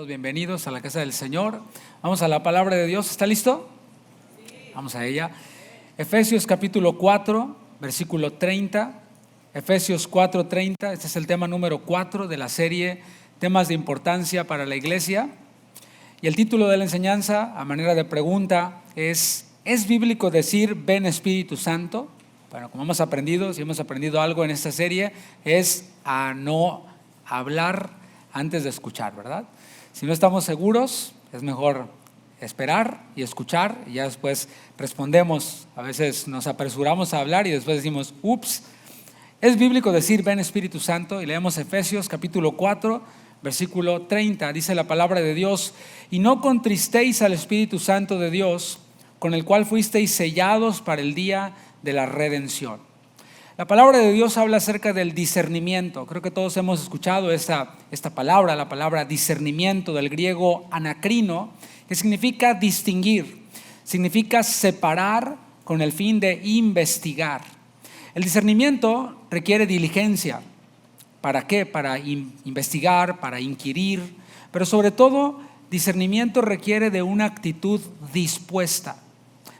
todos bienvenidos a la casa del Señor. Vamos a la palabra de Dios. ¿Está listo? Sí. Vamos a ella. Efesios capítulo 4, versículo 30. Efesios 4:30. Este es el tema número 4 de la serie Temas de Importancia para la Iglesia. Y el título de la enseñanza, a manera de pregunta, ¿es bíblico decir ven Espíritu Santo? Bueno, como hemos aprendido, si hemos aprendido algo en esta serie, es a no hablar antes de escuchar, ¿verdad? Si no estamos seguros, es mejor esperar y escuchar y ya después respondemos. A veces nos apresuramos a hablar y después decimos, ups. Es bíblico decir ven Espíritu Santo, y leemos Efesios capítulo 4, versículo 30. Dice la palabra de Dios: y no contristéis al Espíritu Santo de Dios, con el cual fuisteis sellados para el día de la redención. La palabra de Dios habla acerca del discernimiento. Creo que todos hemos escuchado esta palabra, la palabra discernimiento, del griego anacrino, que significa distinguir, significa separar con el fin de investigar. El discernimiento requiere diligencia. ¿Para qué? Para investigar, para inquirir, pero sobre todo discernimiento requiere de una actitud dispuesta.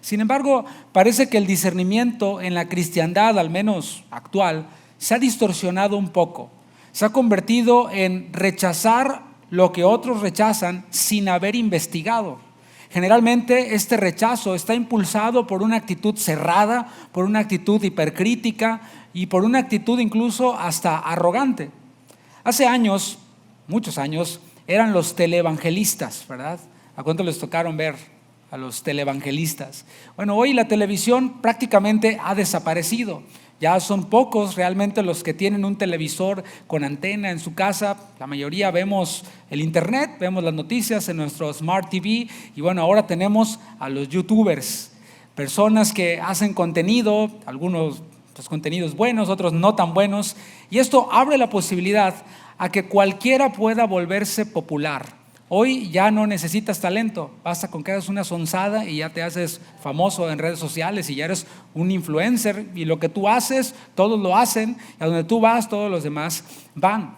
Sin embargo, parece que el discernimiento en la cristiandad, al menos actual, se ha distorsionado un poco. Se ha convertido en rechazar lo que otros rechazan sin haber investigado. Generalmente este rechazo está impulsado por una actitud cerrada, por una actitud hipercrítica y por una actitud incluso hasta arrogante. Hace años, muchos años, eran los televangelistas, ¿verdad? ¿A cuánto les tocaron ver a los televangelistas? Bueno, hoy la televisión prácticamente ha desaparecido. Ya son pocos realmente los que tienen un televisor con antena en su casa. La mayoría vemos el internet, vemos las noticias en nuestro Smart TV. Y bueno, ahora tenemos a los youtubers, personas que hacen contenido, algunos contenidos buenos, otros no tan buenos. Y esto abre la posibilidad a que cualquiera pueda volverse popular. Hoy ya no necesitas talento, basta con que hagas una sonzada y ya te haces famoso en redes sociales y ya eres un influencer, y lo que tú haces, todos lo hacen, y a donde tú vas, todos los demás van.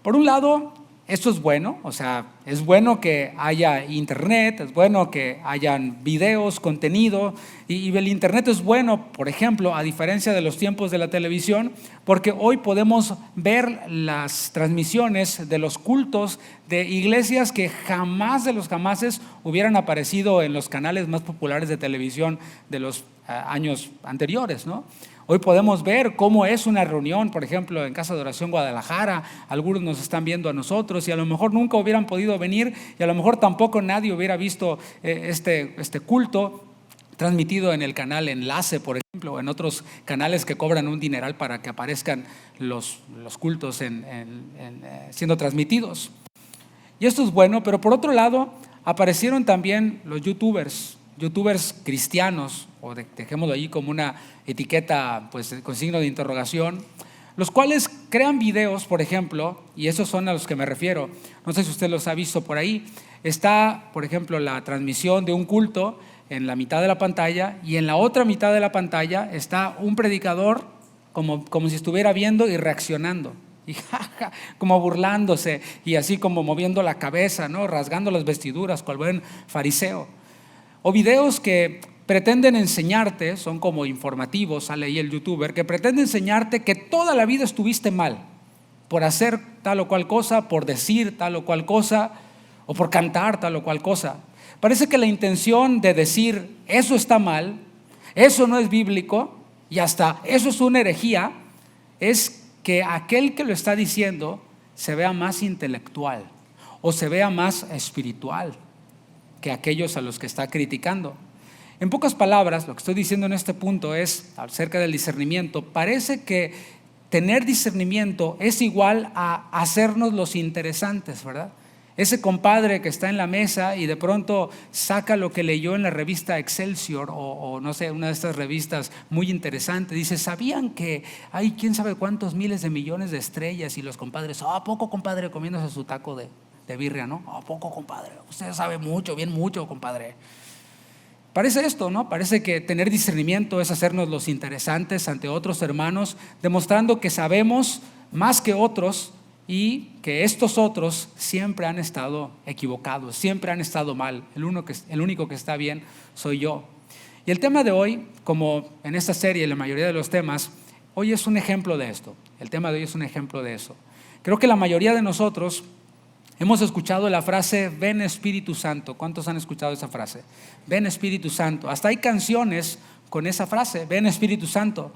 Por un lado, esto es bueno, o sea, es bueno que haya internet, es bueno que hayan videos, contenido, y el internet es bueno, por ejemplo, a diferencia de los tiempos de la televisión, porque hoy podemos ver las transmisiones de los cultos de iglesias que jamás de los jamases hubieran aparecido en los canales más populares de televisión de los años anteriores, ¿no? Hoy podemos ver cómo es una reunión, por ejemplo, en Casa de Oración Guadalajara. Algunos nos están viendo a nosotros y a lo mejor nunca hubieran podido venir, y a lo mejor tampoco nadie hubiera visto este culto transmitido en el canal Enlace, por ejemplo, o en otros canales que cobran un dineral para que aparezcan los cultos siendo transmitidos. Y esto es bueno, pero por otro lado aparecieron también los youtubers cristianos, o dejémoslo ahí como una etiqueta pues con signo de interrogación, los cuales crean videos, por ejemplo, y esos son a los que me refiero. No sé si usted los ha visto por ahí. Está, por ejemplo, la transmisión de un culto en la mitad de la pantalla, y en la otra mitad de la pantalla está un predicador como si estuviera viendo y reaccionando, y como burlándose y así como moviendo la cabeza, ¿no? Rasgando las vestiduras cual buen fariseo. O videos que pretenden enseñarte, son como informativos, sale ahí el youtuber, que pretende enseñarte que toda la vida estuviste mal por hacer tal o cual cosa, por decir tal o cual cosa, o por cantar tal o cual cosa. Parece que la intención de decir eso está mal, eso no es bíblico y hasta eso es una herejía, es que aquel que lo está diciendo se vea más intelectual o se vea más espiritual que aquellos a los que está criticando. En pocas palabras, lo que estoy diciendo en este punto es acerca del discernimiento. Parece que tener discernimiento es igual a hacernos los interesantes, ¿verdad? Ese compadre que está en la mesa y de pronto saca lo que leyó en la revista Excelsior o no sé, una de estas revistas muy interesante. Dice, ¿sabían que hay quién sabe cuántos miles de millones de estrellas? Y los compadres, ¿a poco, compadre, comiéndose su taco de birria, ¿no? ¿A poco, compadre? Usted sabe mucho, bien mucho, compadre. Parece esto, ¿no? Parece que tener discernimiento es hacernos los interesantes ante otros hermanos, demostrando que sabemos más que otros y que estos otros siempre han estado equivocados, siempre han estado mal. El único que está bien soy yo. Y el tema de hoy, como en esta serie la mayoría de los temas, hoy es un ejemplo de esto. El tema de hoy es un ejemplo de eso. Creo que la mayoría de nosotros hemos escuchado la frase, ven Espíritu Santo. ¿Cuántos han escuchado esa frase? Ven Espíritu Santo. Hasta hay canciones con esa frase, ven Espíritu Santo.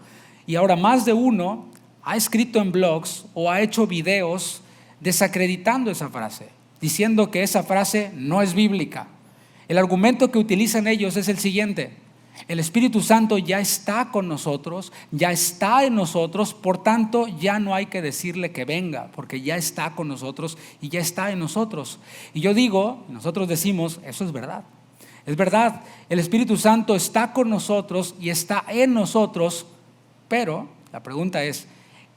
Y ahora más de uno ha escrito en blogs o ha hecho videos desacreditando esa frase, diciendo que esa frase no es bíblica. El argumento que utilizan ellos es el siguiente: el Espíritu Santo ya está con nosotros, ya está en nosotros, por tanto ya no hay que decirle que venga, porque ya está con nosotros y ya está en nosotros. Y yo digo, nosotros decimos, eso es verdad. Es verdad, el Espíritu Santo está con nosotros y está en nosotros, pero la pregunta es,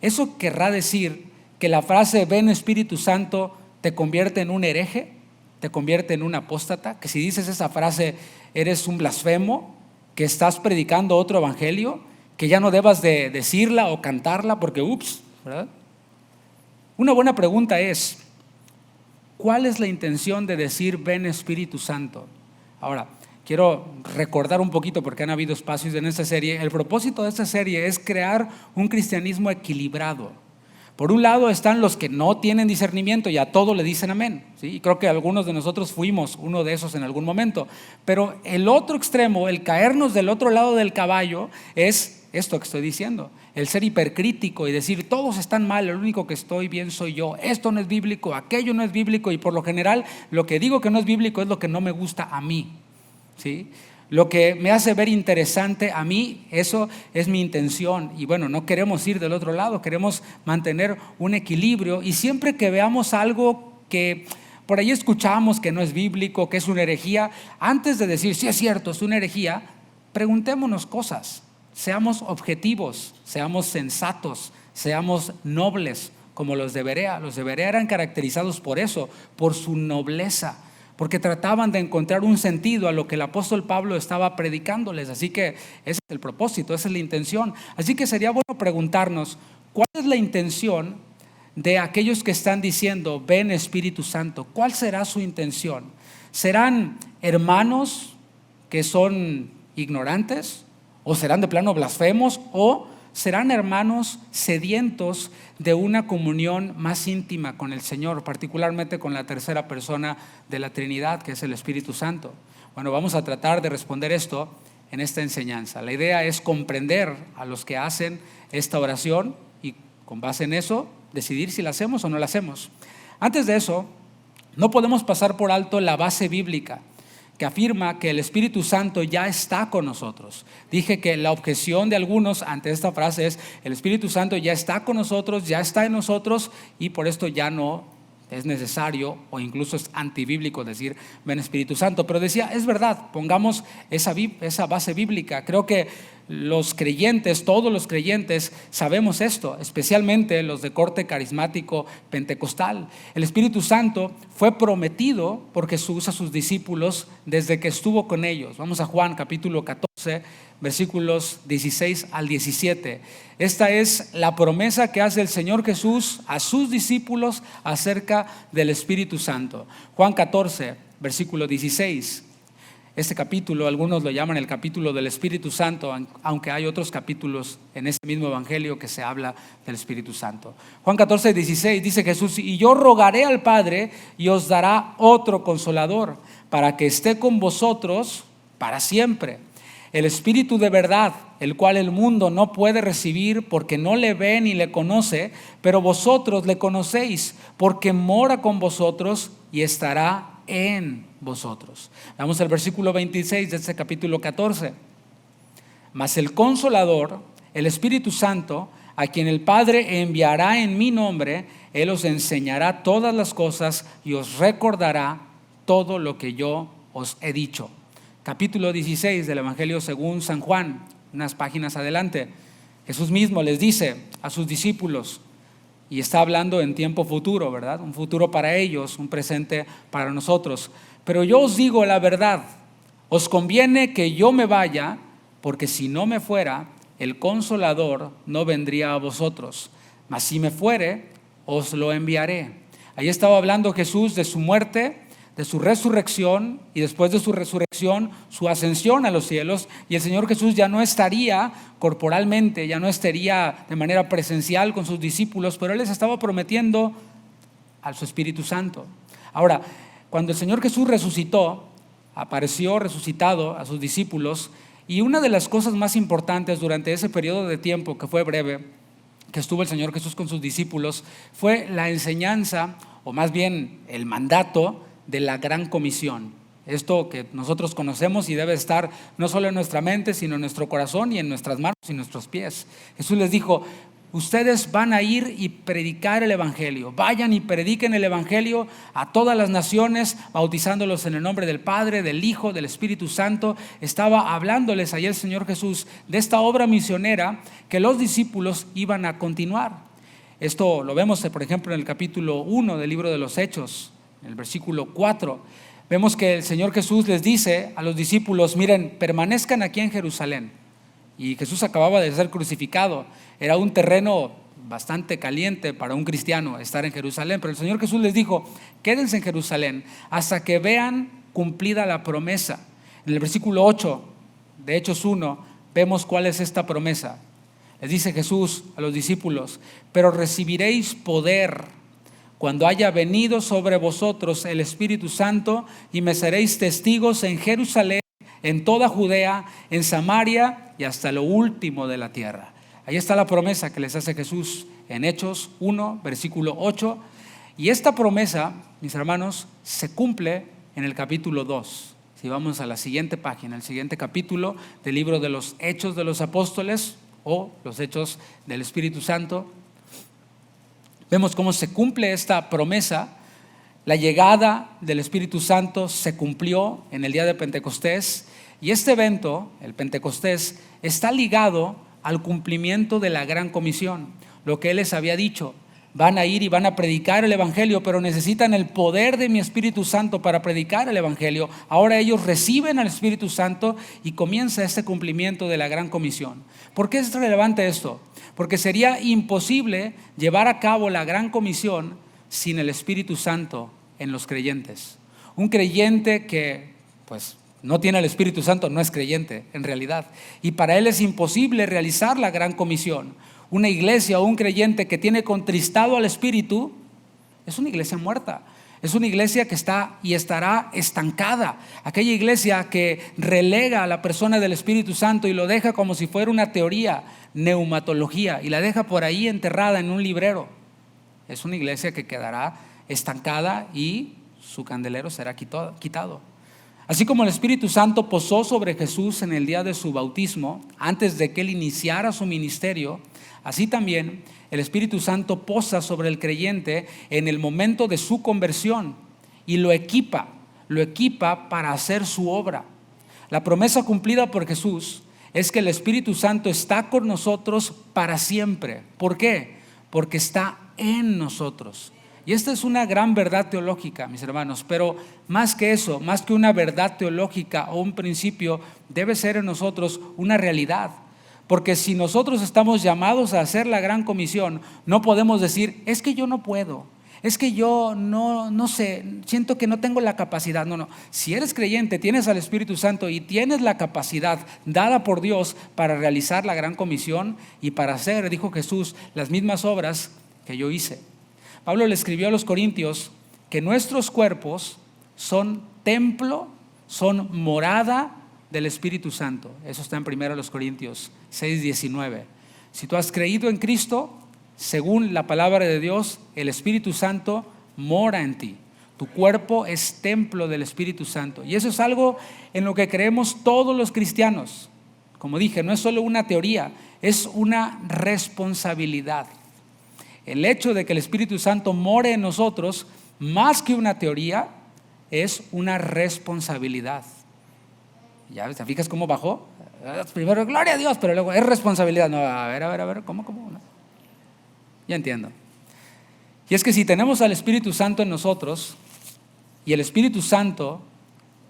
¿eso querrá decir que la frase ven Espíritu Santo te convierte en un hereje? ¿Te convierte en un apóstata? ¿Que si dices esa frase eres un blasfemo? ¿Que estás predicando otro evangelio? ¿Que ya no debas de decirla o cantarla porque ¿verdad? Una buena pregunta es, ¿cuál es la intención de decir ven Espíritu Santo? Ahora, quiero recordar un poquito, porque han habido espacios en esta serie. El propósito de esta serie es crear un cristianismo equilibrado. Por un lado están los que no tienen discernimiento y a todo le dicen amén, ¿sí? Y creo que algunos de nosotros fuimos uno de esos en algún momento. Pero el otro extremo, el caernos del otro lado del caballo, es esto que estoy diciendo. El ser hipercrítico y decir todos están mal, el único que estoy bien soy yo. Esto no es bíblico, aquello no es bíblico, y por lo general lo que digo que no es bíblico es lo que no me gusta a mí, ¿sí? Lo que me hace ver interesante a mí, eso es mi intención. Y bueno, no queremos ir del otro lado, queremos mantener un equilibrio. Y siempre que veamos algo que por ahí escuchamos que no es bíblico, que es una herejía, antes de decir sí es cierto, es una herejía, preguntémonos cosas. Seamos objetivos, seamos sensatos, seamos nobles como los de Berea. Los de Berea eran caracterizados por eso, por su nobleza, porque trataban de encontrar un sentido a lo que el apóstol Pablo estaba predicándoles. Así que ese es el propósito, esa es la intención. Así que sería bueno preguntarnos, ¿cuál es la intención de aquellos que están diciendo ven Espíritu Santo? ¿Cuál será su intención? ¿Serán hermanos que son ignorantes? ¿O serán de plano blasfemos? ¿O serán hermanos sedientos de una comunión más íntima con el Señor, particularmente con la tercera persona de la Trinidad, que es el Espíritu Santo? Bueno, vamos a tratar de responder esto en esta enseñanza. La idea es comprender a los que hacen esta oración y con base en eso decidir si la hacemos o no la hacemos. Antes de eso, no podemos pasar por alto la base bíblica que afirma que el Espíritu Santo ya está con nosotros. Dije que la objeción de algunos ante esta frase es el Espíritu Santo ya está con nosotros, ya está en nosotros, y por esto ya no es necesario o incluso es antibíblico decir ven Espíritu Santo. Pero decía, es verdad, pongamos esa base bíblica. Creo que los creyentes, todos los creyentes sabemos esto, especialmente los de corte carismático pentecostal. El Espíritu Santo fue prometido por Jesús a sus discípulos desde que estuvo con ellos. Vamos a Juan capítulo 14, versículos 16 al 17. Esta es la promesa que hace el Señor Jesús a sus discípulos acerca del Espíritu Santo. Juan 14, versículo 16. Este capítulo, algunos lo llaman el capítulo del Espíritu Santo, aunque hay otros capítulos en este mismo evangelio que se habla del Espíritu Santo. Juan 14, 16 dice Jesús, y yo rogaré al Padre y os dará otro consolador para que esté con vosotros para siempre. El Espíritu de verdad, el cual el mundo no puede recibir porque no le ve ni le conoce, pero vosotros le conocéis porque mora con vosotros y estará en vosotros. Vamos al versículo 26 de este capítulo 14. Mas el Consolador, el Espíritu Santo, a quien el Padre enviará en mi nombre, Él os enseñará todas las cosas y os recordará todo lo que yo os he dicho. Capítulo 16 del Evangelio según San Juan, unas páginas adelante. Jesús mismo les dice a sus discípulos, y está hablando en tiempo futuro, ¿verdad? Un futuro para ellos, un presente para nosotros. Pero yo os digo la verdad, os conviene que yo me vaya, porque si no me fuera, el Consolador no vendría a vosotros. Mas si me fuere, os lo enviaré. Ahí estaba hablando Jesús de su muerte, de su resurrección y después de su resurrección, su ascensión a los cielos. Y el Señor Jesús ya no estaría corporalmente, ya no estaría de manera presencial con sus discípulos, pero Él les estaba prometiendo a su Espíritu Santo. Ahora, cuando el Señor Jesús resucitó, apareció resucitado a sus discípulos, y una de las cosas más importantes durante ese periodo de tiempo, que fue breve, que estuvo el Señor Jesús con sus discípulos, fue la enseñanza, o más bien el mandato de la gran comisión. Esto que nosotros conocemos y debe estar no solo en nuestra mente, sino en nuestro corazón y en nuestras manos y nuestros pies. Jesús les dijo: ustedes van a ir y predicar el evangelio. Vayan y prediquen el evangelio a todas las naciones, bautizándolos en el nombre del Padre, del Hijo, del Espíritu Santo. Estaba hablándoles ahí el Señor Jesús de esta obra misionera que los discípulos iban a continuar. Esto lo vemos, por ejemplo, en el capítulo 1 del libro de los Hechos, en el versículo 4. Vemos que el Señor Jesús les dice a los discípulos: miren, permanezcan aquí en Jerusalén. Y Jesús acababa de ser crucificado. Era un terreno bastante caliente para un cristiano estar en Jerusalén, pero el Señor Jesús les dijo: quédense en Jerusalén hasta que vean cumplida la promesa. En el versículo 8 de Hechos 1 vemos cuál es esta promesa. Les dice Jesús a los discípulos: pero recibiréis poder cuando haya venido sobre vosotros el Espíritu Santo, y me seréis testigos en Jerusalén, en toda Judea, en Samaria y hasta lo último de la tierra. Ahí está la promesa que les hace Jesús en Hechos 1, versículo 8. Y esta promesa, mis hermanos, se cumple en el capítulo 2. Si vamos a la siguiente página, el siguiente capítulo del libro de los Hechos de los Apóstoles, o los Hechos del Espíritu Santo, vemos cómo se cumple esta promesa. La llegada del Espíritu Santo se cumplió en el día de Pentecostés, y este evento, el Pentecostés, está ligado al cumplimiento de la gran comisión. Lo que Él les había dicho: van a ir y van a predicar el evangelio, pero necesitan el poder de mi Espíritu Santo para predicar el evangelio. Ahora ellos reciben al Espíritu Santo y comienza este cumplimiento de la gran comisión. ¿Por qué es relevante esto? Porque sería imposible llevar a cabo la gran comisión sin el Espíritu Santo en los creyentes. Un creyente que no tiene el Espíritu Santo no es creyente en realidad, y para él es imposible realizar la gran comisión. Una iglesia o un creyente que tiene contristado al Espíritu es una iglesia muerta. Es una iglesia que está y estará estancada. Aquella iglesia que relega a la persona del Espíritu Santo y lo deja como si fuera una teoría, neumatología, y la deja por ahí enterrada en un librero, es una iglesia que quedará estancada y su candelero será quitado. Así como el Espíritu Santo posó sobre Jesús en el día de su bautismo, antes de que Él iniciara su ministerio, así también el Espíritu Santo posa sobre el creyente en el momento de su conversión y lo equipa para hacer su obra. La promesa cumplida por Jesús es que el Espíritu Santo está con nosotros para siempre. ¿Por qué? Porque está en nosotros. Y esta es una gran verdad teológica, mis hermanos, pero más que eso, más que una verdad teológica o un principio, debe ser en nosotros una realidad. Porque si nosotros estamos llamados a hacer la gran comisión, no podemos decir: es que yo no puedo, es que yo no sé, siento que no tengo la capacidad. No. Si eres creyente, tienes al Espíritu Santo y tienes la capacidad dada por Dios para realizar la gran comisión y para hacer, dijo Jesús, las mismas obras que yo hice. Pablo le escribió a los Corintios que nuestros cuerpos son templo, son morada del Espíritu Santo. Eso está en 1 Corintios 6:19. Si tú has creído en Cristo, según la palabra de Dios, el Espíritu Santo mora en ti. Tu cuerpo es templo del Espíritu Santo. Y eso es algo en lo que creemos todos los cristianos. Como dije, no es solo una teoría, es una responsabilidad. El hecho de que el Espíritu Santo more en nosotros, más que una teoría, es una responsabilidad. ¿Ya te fijas cómo bajó? Primero, gloria a Dios, pero luego es responsabilidad. No, a ver, ¿cómo? No. Ya entiendo. Y es que si tenemos al Espíritu Santo en nosotros y el Espíritu Santo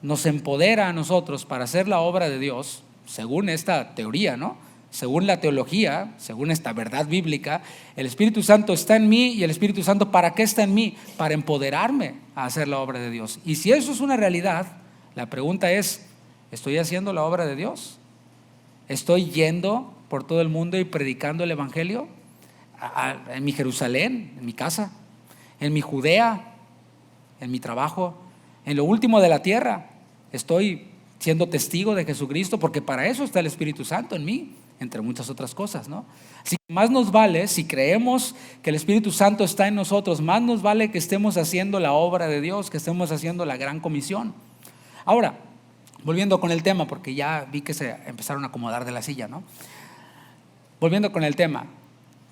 nos empodera a nosotros para hacer la obra de Dios, según esta teoría, ¿no? según la teología, según esta verdad bíblica, el Espíritu Santo está en mí. ¿Y el Espíritu Santo para qué está en mí? Para empoderarme a hacer la obra de Dios. Y si eso es una realidad, la pregunta es, ¿estoy haciendo la obra de Dios? ¿Estoy yendo por todo el mundo y predicando el Evangelio? En mi Jerusalén, en mi casa, en mi Judea, en mi trabajo, en lo último de la tierra. Estoy siendo testigo de Jesucristo, porque para eso está el Espíritu Santo en mí, entre muchas otras cosas, ¿no? Así que más nos vale, si creemos que el Espíritu Santo está en nosotros, más nos vale que estemos haciendo la obra de Dios, que estemos haciendo la gran comisión. Ahora, volviendo con el tema, porque ya vi que se empezaron a acomodar de la silla, ¿no? Volviendo con el tema,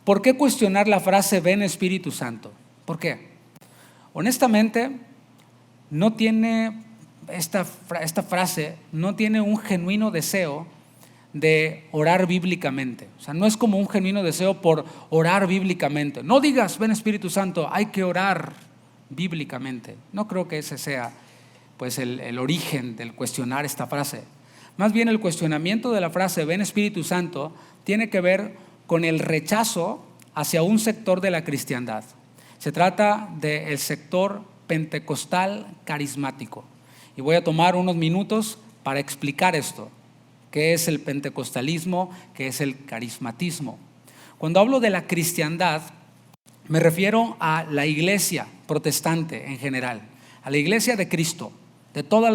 ¿por qué cuestionar la frase ven Espíritu Santo? ¿Por qué? Honestamente, no tiene esta frase, no tiene un genuino deseo de orar bíblicamente. O sea, no es como un genuino deseo por orar bíblicamente. No digas ven Espíritu Santo, hay que orar bíblicamente. No creo que ese sea pues el origen del cuestionar esta frase. Más bien el cuestionamiento de la frase ven Espíritu Santo tiene que ver con el rechazo hacia un sector de la cristiandad. Se trata del sector pentecostal carismático. Y voy a tomar unos minutos para explicar esto. ¿Qué es el pentecostalismo? ¿Qué es el carismatismo? Cuando hablo de la cristiandad, me refiero a la iglesia protestante en general, a la iglesia de Cristo, de todas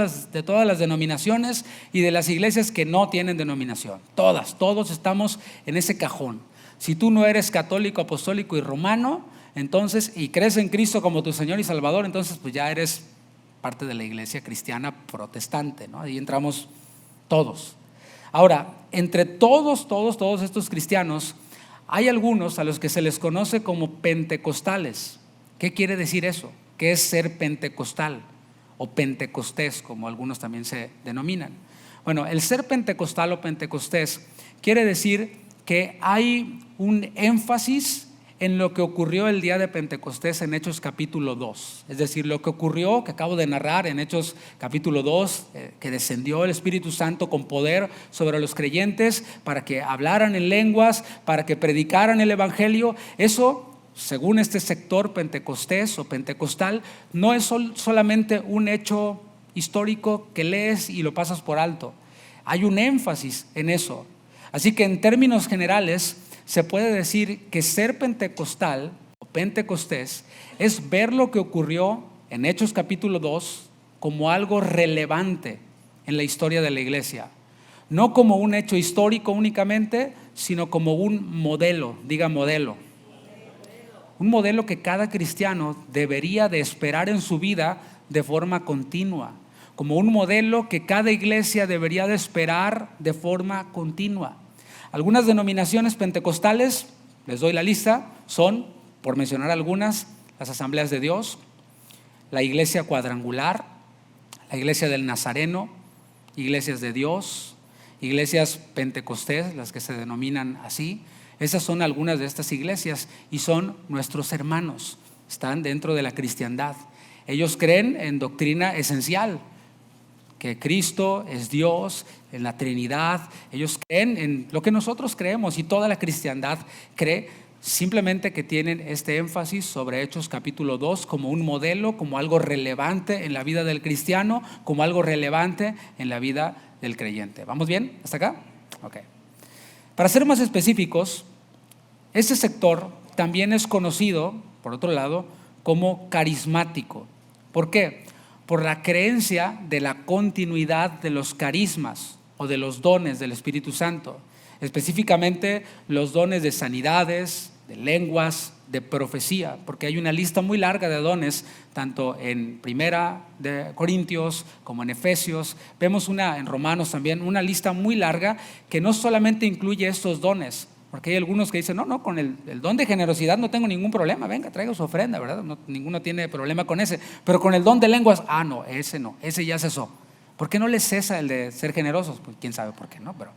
las denominaciones y de las iglesias que no tienen denominación. Todos estamos en ese cajón. Si tú no eres católico, apostólico y romano, entonces, y crees en Cristo como tu Señor y Salvador, entonces pues ya eres parte de la iglesia cristiana protestante, ¿no? Ahí entramos todos. Ahora, entre todos estos cristianos, hay algunos a los que se les conoce como pentecostales. ¿Qué quiere decir eso? ¿Qué es ser pentecostal? O pentecostés, como algunos también se denominan. Bueno, el ser pentecostal o pentecostés quiere decir que hay un énfasis en lo que ocurrió el día de Pentecostés en Hechos capítulo 2. Es decir, lo que ocurrió, que acabo de narrar en Hechos capítulo 2, que descendió el Espíritu Santo con poder sobre los creyentes para que hablaran en lenguas, para que predicaran el Evangelio. Eso, según este sector pentecostés o pentecostal, no es solamente un hecho histórico que lees y lo pasas por alto. Hay un énfasis en eso. Así que en términos generales, se puede decir que ser pentecostal o pentecostés es ver lo que ocurrió en Hechos capítulo 2 como algo relevante en la historia de la iglesia. No como un hecho histórico únicamente, sino como un modelo, diga modelo. Un modelo que cada cristiano debería de esperar en su vida de forma continua. Como un modelo que cada iglesia debería de esperar de forma continua. Algunas denominaciones pentecostales, les doy la lista, son, por mencionar algunas, las Asambleas de Dios, la Iglesia Cuadrangular, la Iglesia del Nazareno, Iglesias de Dios, iglesias pentecostés, las que se denominan así. Esas son algunas de estas iglesias y son nuestros hermanos, están dentro de la cristiandad. Ellos creen en doctrina esencial, que Cristo es Dios, en la Trinidad. Ellos creen en lo que nosotros creemos y toda la cristiandad cree, simplemente que tienen este énfasis sobre Hechos capítulo 2 como un modelo, como algo relevante en la vida del cristiano, como algo relevante en la vida del creyente. ¿Vamos bien? ¿Hasta acá? Ok. Para ser más específicos, este sector también es conocido, por otro lado, como carismático. ¿Por qué? Por la creencia de la continuidad de los carismas o de los dones del Espíritu Santo, específicamente los dones de sanidades, de lenguas, de profecía, porque hay una lista muy larga de dones, tanto en Primera de Corintios como en Efesios. Vemos en Romanos también, una lista muy larga que no solamente incluye estos dones, porque hay algunos que dicen, no, con el don de generosidad no tengo ningún problema, venga, traiga su ofrenda, ¿verdad? No, ninguno tiene problema con ese, pero con el don de lenguas, no, ese ya cesó. ¿Por qué no les cesa el de ser generosos? Pues quién sabe por qué, ¿no? Pero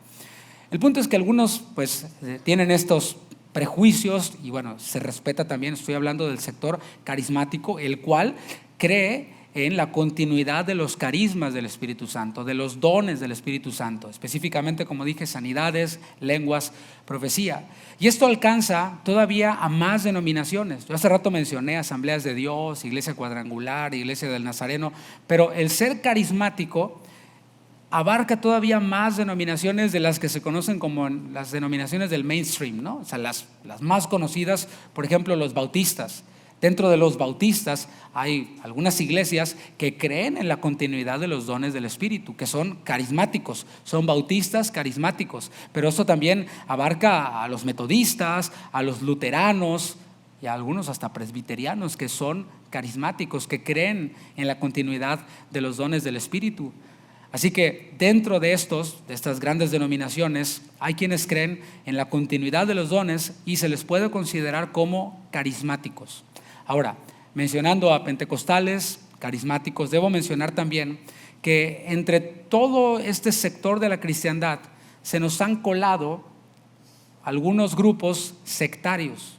el punto es que algunos pues tienen estos prejuicios y bueno, se respeta también. Estoy hablando del sector carismático, el cual cree en la continuidad de los carismas del Espíritu Santo, de los dones del Espíritu Santo, específicamente, como dije, sanidades, lenguas, profecía. Y esto alcanza todavía a más denominaciones. Yo hace rato mencioné Asambleas de Dios, Iglesia Cuadrangular, Iglesia del Nazareno, pero el ser carismático abarca todavía más denominaciones de las que se conocen como las denominaciones del mainstream, ¿no? O sea, las más conocidas, por ejemplo, los bautistas. Dentro de los bautistas hay algunas iglesias que creen en la continuidad de los dones del Espíritu, que son carismáticos, son bautistas carismáticos, pero eso también abarca a los metodistas, a los luteranos y a algunos hasta presbiterianos que son carismáticos, que creen en la continuidad de los dones del Espíritu. Así que dentro de estas grandes denominaciones, hay quienes creen en la continuidad de los dones y se les puede considerar como carismáticos. Ahora, mencionando a pentecostales, carismáticos, debo mencionar también que entre todo este sector de la cristiandad se nos han colado algunos grupos sectarios,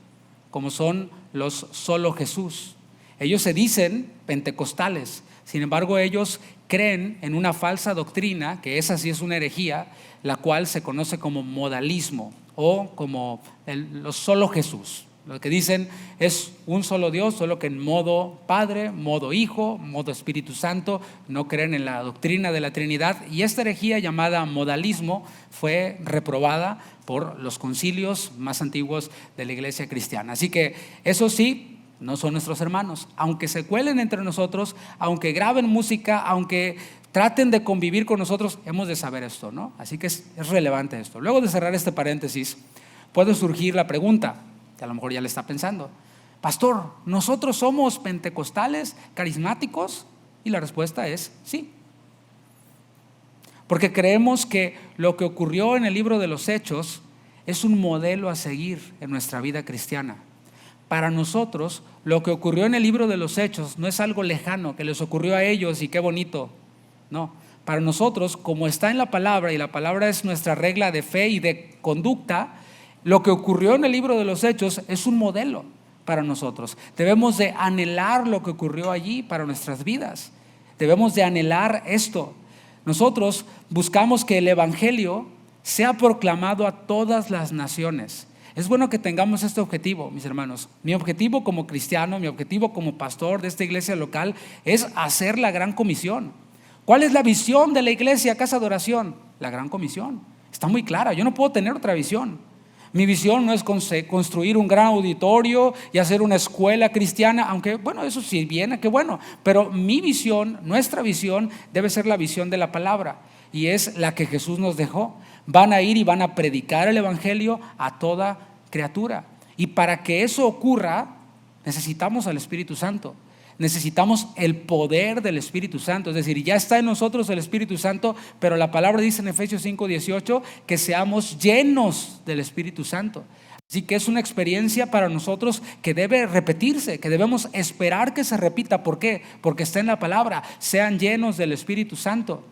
como son los Solo Jesús. Ellos se dicen pentecostales, sin embargo ellos creen en una falsa doctrina, que esa sí es una herejía, la cual se conoce como modalismo o como los Solo Jesús. Lo que dicen es un solo Dios, solo que en modo Padre, modo Hijo, modo Espíritu Santo. No creen en la doctrina de la Trinidad. Y esta herejía llamada modalismo fue reprobada por los concilios más antiguos de la iglesia cristiana. Así que eso sí, no son nuestros hermanos. Aunque se cuelen entre nosotros, aunque graben música, aunque traten de convivir con nosotros, hemos de saber esto, ¿no? Así que es relevante esto. Luego de cerrar este paréntesis, puede surgir la pregunta, que a lo mejor ya le está pensando: pastor, ¿nosotros somos pentecostales, carismáticos? Y la respuesta es sí. Porque creemos que lo que ocurrió en el libro de los Hechos es un modelo a seguir en nuestra vida cristiana. Para nosotros, lo que ocurrió en el libro de los Hechos no es algo lejano, que les ocurrió a ellos y qué bonito. No, para nosotros, como está en la palabra, y la palabra es nuestra regla de fe y de conducta, lo que ocurrió en el libro de los Hechos es un modelo para nosotros. Debemos de anhelar lo que ocurrió allí para nuestras vidas. Debemos de anhelar esto. Nosotros buscamos que el Evangelio sea proclamado a todas las naciones. Es bueno que tengamos este objetivo, mis hermanos. Mi objetivo como cristiano, mi objetivo como pastor de esta iglesia local es hacer la gran comisión. ¿Cuál es la visión de la iglesia Casa de Oración? La gran comisión. Está muy clara, yo no puedo tener otra visión. Mi visión no es construir un gran auditorio y hacer una escuela cristiana, aunque bueno, eso sí viene, qué bueno, pero mi visión, nuestra visión debe ser la visión de la palabra, y es la que Jesús nos dejó. Van a ir y van a predicar el Evangelio a toda criatura, y para que eso ocurra necesitamos al Espíritu Santo. Necesitamos el poder del Espíritu Santo, es decir, ya está en nosotros el Espíritu Santo, pero la palabra dice en Efesios 5:18 que seamos llenos del Espíritu Santo. Así que es una experiencia para nosotros que debe repetirse, que debemos esperar que se repita. ¿Por qué? Porque está en la palabra: sean llenos del Espíritu Santo.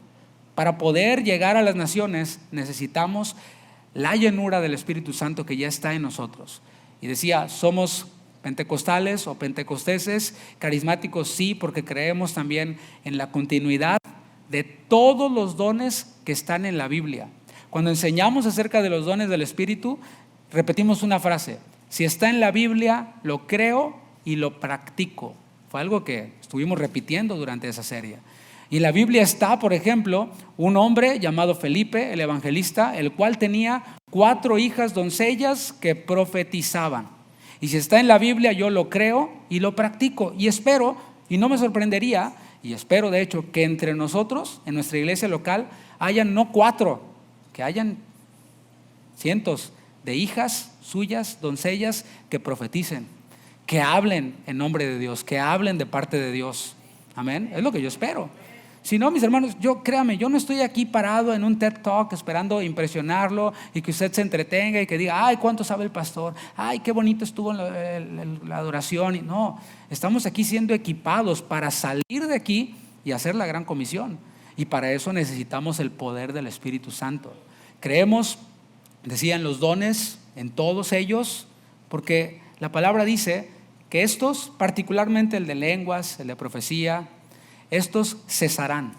Para poder llegar a las naciones necesitamos la llenura del Espíritu Santo que ya está en nosotros. Y decía, somos pentecostales o pentecosteses, carismáticos sí, porque creemos también en la continuidad de todos los dones que están en la Biblia. Cuando enseñamos acerca de los dones del Espíritu, repetimos una frase: si está en la Biblia, lo creo y lo practico. Fue algo que estuvimos repitiendo durante esa serie. Y en la Biblia está, por ejemplo, un hombre llamado Felipe, el evangelista, el cual tenía 4 hijas doncellas que profetizaban. Y si está en la Biblia, yo lo creo y lo practico. Y espero, y no me sorprendería, y espero de hecho que entre nosotros, en nuestra iglesia local, hayan no 4, que hayan cientos de hijas suyas, doncellas, que profeticen, que hablen en nombre de Dios, que hablen de parte de Dios. Amén, es lo que yo espero. Si no, mis hermanos, créame, yo no estoy aquí parado en un TED Talk esperando impresionarlo y que usted se entretenga y que diga: ay, cuánto sabe el pastor, ay, qué bonito estuvo la adoración. Y no, estamos aquí siendo equipados para salir de aquí y hacer la gran comisión, y para eso necesitamos el poder del Espíritu Santo. Creemos, decían, los dones en todos ellos, porque la palabra dice que estos, particularmente el de lenguas, el de profecía, estos cesarán.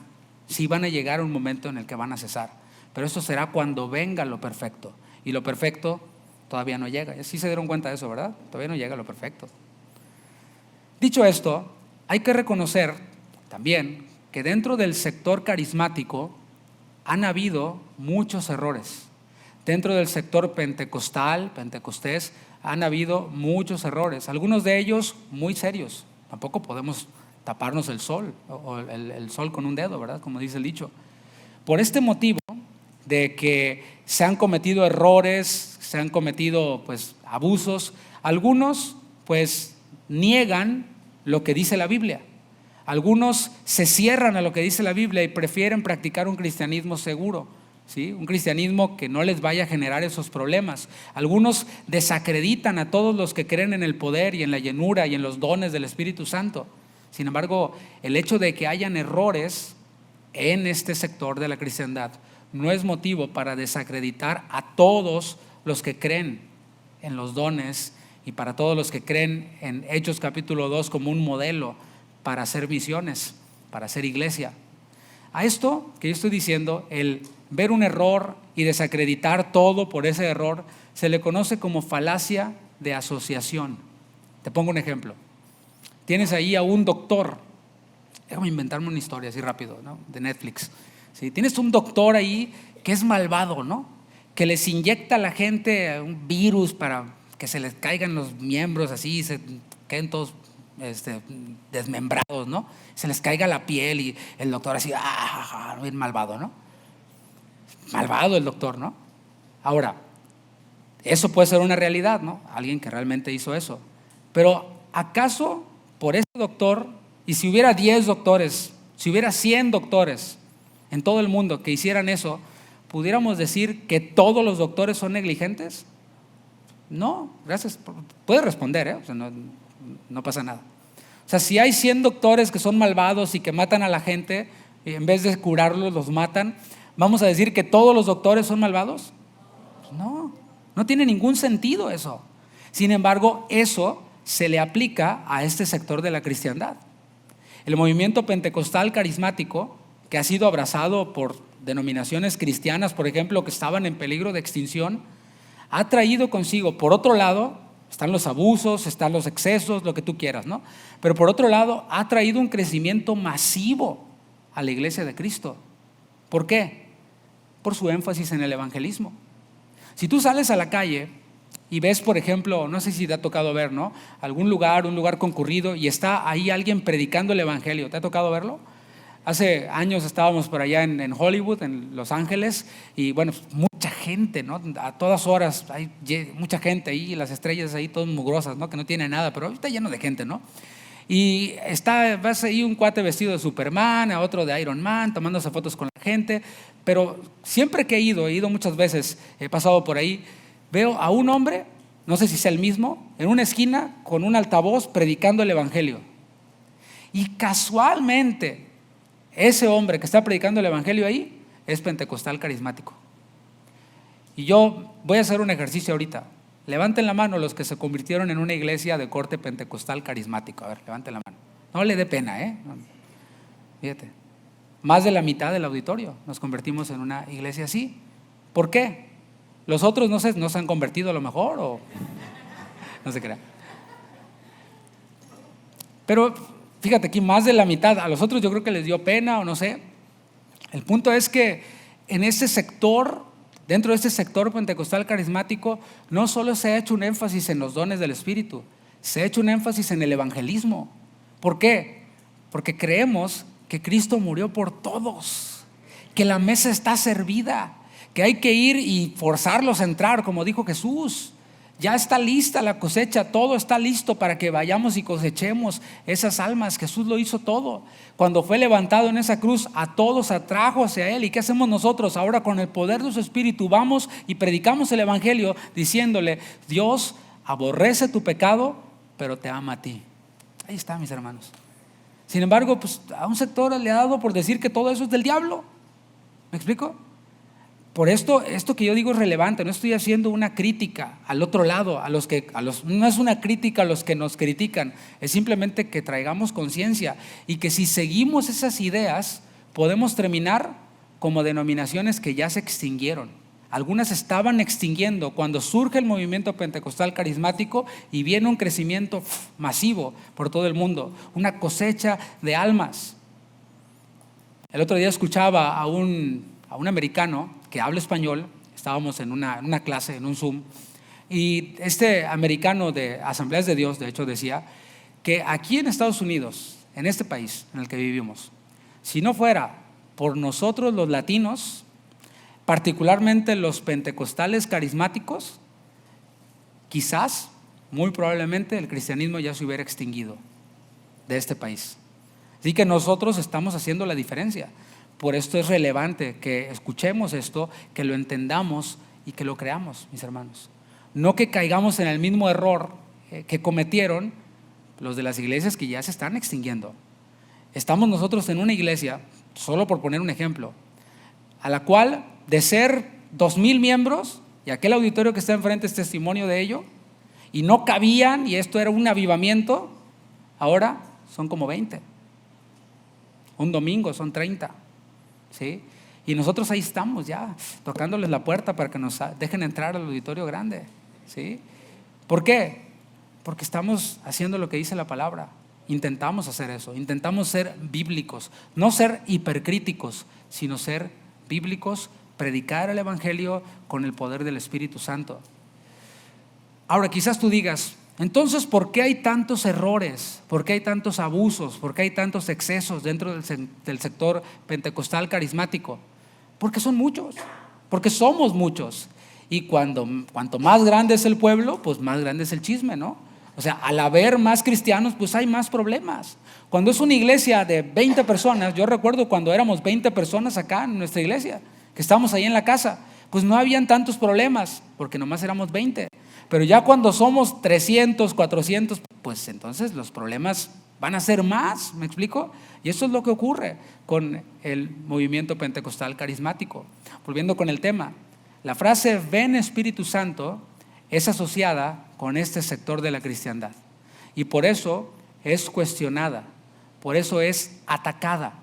Sí van a llegar un momento en el que van a cesar, pero esto será cuando venga lo perfecto. Y lo perfecto todavía no llega. Sí se dieron cuenta de eso, ¿verdad? Todavía no llega lo perfecto. Dicho esto, hay que reconocer también que dentro del sector carismático han habido muchos errores. Dentro del sector pentecostés, han habido muchos errores, algunos de ellos muy serios. Tampoco podemos taparnos el sol o el sol con un dedo, ¿verdad? Como dice el dicho. Por este motivo de que se han cometido errores, se han cometido abusos, algunos niegan lo que dice la Biblia. Algunos se cierran a lo que dice la Biblia y prefieren practicar un cristianismo seguro, ¿sí? Un cristianismo que no les vaya a generar esos problemas. Algunos desacreditan a todos los que creen en el poder y en la llenura y en los dones del Espíritu Santo. Sin embargo, el hecho de que hayan errores en este sector de la cristiandad no es motivo para desacreditar a todos los que creen en los dones y para todos los que creen en Hechos capítulo 2 como un modelo para hacer misiones, para hacer iglesia. A esto que yo estoy diciendo, el ver un error y desacreditar todo por ese error, se le conoce como falacia de asociación. Te pongo un ejemplo. Tienes ahí a un doctor, déjame inventarme una historia así rápido, ¿no? De Netflix. ¿Sí? Tienes un doctor ahí que es malvado, ¿no? Que les inyecta a la gente un virus para que se les caigan los miembros así y se queden todos desmembrados, ¿no? Se les caiga la piel y el doctor así, bien malvado, ¿no? Malvado el doctor, ¿no? Ahora, eso puede ser una realidad, ¿no? Alguien que realmente hizo eso. Pero ¿acaso por ese doctor, y si hubiera 10 doctores, si hubiera 100 doctores en todo el mundo que hicieran eso, pudiéramos decir que todos los doctores son negligentes? No, gracias. Puedes responder, ¿eh? O sea, no pasa nada. O sea, si hay 100 doctores que son malvados y que matan a la gente, y en vez de curarlos los matan, ¿vamos a decir que todos los doctores son malvados? Pues no tiene ningún sentido eso. Sin embargo, eso se le aplica a este sector de la cristiandad. El movimiento pentecostal carismático, que ha sido abrazado por denominaciones cristianas, por ejemplo, que estaban en peligro de extinción, ha traído consigo, por otro lado, están los abusos, están los excesos, lo que tú quieras, ¿no? Pero por otro lado, ha traído un crecimiento masivo a la iglesia de Cristo. ¿Por qué? Por su énfasis en el evangelismo. Si tú sales a la calle y ves, por ejemplo, no sé si te ha tocado ver, ¿no? Un lugar concurrido y está ahí alguien predicando el evangelio. ¿Te ha tocado verlo? Hace años estábamos por allá en Hollywood, en Los Ángeles, y bueno, mucha gente, ¿no? A todas horas hay mucha gente ahí, las estrellas ahí todas mugrosas, ¿no? Que no tiene nada, pero está lleno de gente, ¿no? Y vas ahí un cuate vestido de Superman, a otro de Iron Man, tomándose fotos con la gente, pero siempre que he ido muchas veces, he pasado por ahí, veo a un hombre, no sé si sea el mismo, en una esquina con un altavoz predicando el evangelio. Y casualmente, ese hombre que está predicando el evangelio ahí es pentecostal carismático. Y yo voy a hacer un ejercicio ahorita. Levanten la mano los que se convirtieron en una iglesia de corte pentecostal carismático. A ver, levanten la mano. No le dé pena, ¿eh? Fíjate. Más de la mitad del auditorio nos convertimos en una iglesia así. ¿Por qué? Los otros no se han convertido a lo mejor o no se crea. Pero fíjate aquí, más de la mitad. A los otros yo creo que les dio pena o no sé. El punto es que en ese sector, dentro de este sector pentecostal carismático, no solo se ha hecho un énfasis en los dones del Espíritu, se ha hecho un énfasis en el evangelismo. ¿Por qué? Porque creemos que Cristo murió por todos, que la mesa está servida, que hay que ir y forzarlos a entrar, como dijo Jesús. Ya está lista la cosecha, todo está listo para que vayamos y cosechemos esas almas. Jesús lo hizo todo. Cuando fue levantado en esa cruz, a todos atrajo hacia Él. ¿Y qué hacemos nosotros? Ahora con el poder de su Espíritu vamos y predicamos el Evangelio diciéndole: Dios aborrece tu pecado, pero te ama a ti. Ahí está, mis hermanos. Sin embargo, a un sector le ha dado por decir que todo eso es del diablo. ¿Me explico? Por esto que yo digo es relevante. No estoy haciendo una crítica al otro lado, no es una crítica a los que nos critican, es simplemente que traigamos conciencia y que si seguimos esas ideas podemos terminar como denominaciones que ya se extinguieron. Algunas estaban extinguiendo cuando surge el movimiento pentecostal carismático y viene un crecimiento masivo por todo el mundo, una cosecha de almas. El otro día escuchaba a un americano que habla español. Estábamos en una clase, en un Zoom, y este americano de Asambleas de Dios, de hecho, decía que aquí en Estados Unidos, en este país en el que vivimos, si no fuera por nosotros los latinos, particularmente los pentecostales carismáticos, quizás, muy probablemente, el cristianismo ya se hubiera extinguido de este país. Así que nosotros estamos haciendo la diferencia. Por esto es relevante que escuchemos esto, que lo entendamos y que lo creamos, mis hermanos. No que caigamos en el mismo error que cometieron los de las iglesias que ya se están extinguiendo. Estamos nosotros en una iglesia, solo por poner un ejemplo, a la cual de ser 2,000 miembros, y aquel auditorio que está enfrente es testimonio de ello, y no cabían, y esto era un avivamiento, ahora son como 20. Un domingo son 30. ¿Sí? Y nosotros ahí estamos ya tocándoles la puerta para que nos dejen entrar al auditorio grande. ¿Sí? ¿Por qué? Porque estamos haciendo lo que dice la palabra. Intentamos hacer eso, intentamos ser bíblicos, no ser hipercríticos, sino ser bíblicos, predicar el evangelio con el poder del Espíritu Santo. Ahora quizás tú digas, entonces, ¿por qué hay tantos errores? ¿Por qué hay tantos abusos? ¿Por qué hay tantos excesos dentro del sector pentecostal carismático? Porque son muchos, porque somos muchos. Y cuanto más grande es el pueblo, pues más grande es el chisme, ¿no? O sea, al haber más cristianos, pues hay más problemas. Cuando es una iglesia de 20 personas, yo recuerdo cuando éramos 20 personas acá en nuestra iglesia, que estábamos ahí en la casa, pues no habían tantos problemas, porque nomás éramos 20. Pero ya cuando somos 300, 400, pues entonces los problemas van a ser más, ¿me explico? Y eso es lo que ocurre con el movimiento pentecostal carismático. Volviendo con el tema, la frase ven Espíritu Santo es asociada con este sector de la cristiandad. Y por eso es cuestionada, por eso es atacada.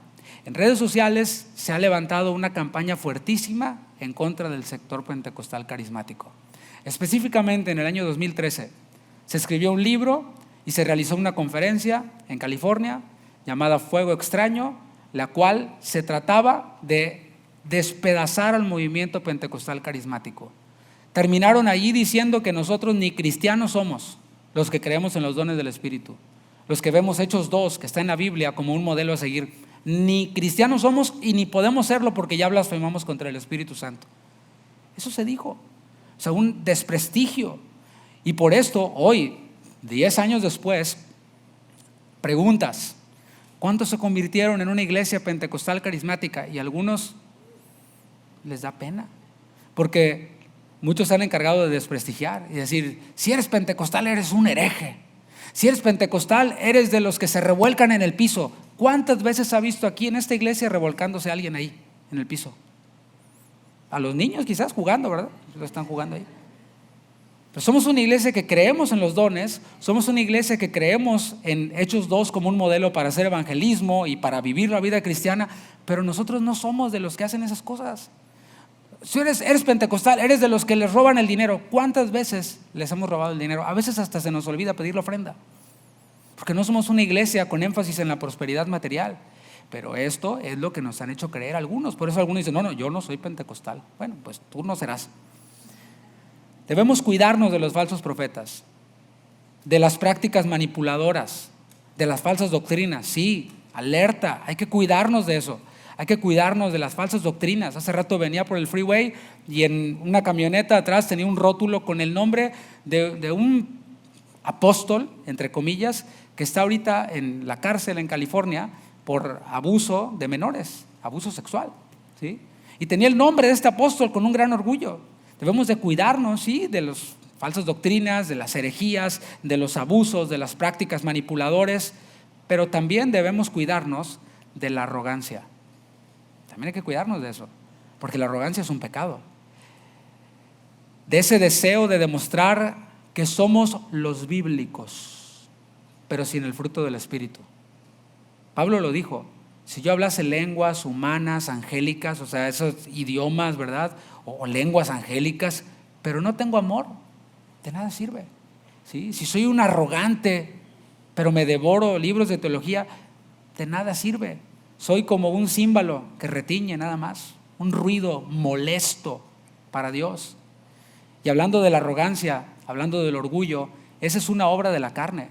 En redes sociales se ha levantado una campaña fuertísima en contra del sector pentecostal carismático. Específicamente en el año 2013 se escribió un libro y se realizó una conferencia en California llamada Fuego Extraño, la cual se trataba de despedazar al movimiento pentecostal carismático. Terminaron allí diciendo que nosotros ni cristianos somos los que creemos en los dones del Espíritu, los que vemos Hechos 2, que está en la Biblia como un modelo a seguir. Ni cristianos somos y ni podemos serlo porque ya blasfemamos contra el Espíritu Santo. Eso se dijo. O sea, un desprestigio. Y por esto, hoy, 10 años después, preguntas, ¿cuántos se convirtieron en una iglesia pentecostal carismática? Y a algunos les da pena, porque muchos se han encargado de desprestigiar y decir, si eres pentecostal eres un hereje. Si eres pentecostal eres de los que se revuelcan en el piso. ¿Cuántas veces ha visto aquí en esta iglesia revolcándose alguien ahí, en el piso? A los niños quizás jugando, ¿verdad? Lo están jugando ahí. Pero somos una iglesia que creemos en los dones, somos una iglesia que creemos en Hechos 2 como un modelo para hacer evangelismo y para vivir la vida cristiana, pero nosotros no somos de los que hacen esas cosas. Si eres pentecostal, eres de los que les roban el dinero. ¿Cuántas veces les hemos robado el dinero? A veces hasta se nos olvida pedir la ofrenda, porque no somos una iglesia con énfasis en la prosperidad material. Pero esto es lo que nos han hecho creer algunos. Por eso algunos dicen, no, yo no soy pentecostal. Bueno, pues tú no serás. Debemos cuidarnos de los falsos profetas, de las prácticas manipuladoras, de las falsas doctrinas. Sí, alerta, hay que cuidarnos de eso. Hay que cuidarnos de las falsas doctrinas. Hace rato venía por el freeway y en una camioneta atrás tenía un rótulo con el nombre de un apóstol, entre comillas, que está ahorita en la cárcel en California por abuso de menores, abuso sexual, ¿sí? Y tenía el nombre de este apóstol con un gran orgullo. Debemos de cuidarnos, ¿sí?, de las falsas doctrinas, de las herejías, de los abusos, de las prácticas manipuladores, pero también debemos cuidarnos de la arrogancia. También hay que cuidarnos de eso. porque la arrogancia es un pecado. De ese deseo de demostrar que somos los bíblicos, pero sin el fruto del Espíritu. Pablo lo dijo: si yo hablase lenguas humanas, angélicas, o sea, esos idiomas, ¿verdad? O lenguas angélicas, pero no tengo amor, de nada sirve. ¿Sí? Si soy un arrogante, pero me devoro libros de teología, de nada sirve. Soy como un címbalo que retiñe nada más, un ruido molesto para Dios. Y hablando de la arrogancia, hablando del orgullo, esa es una obra de la carne.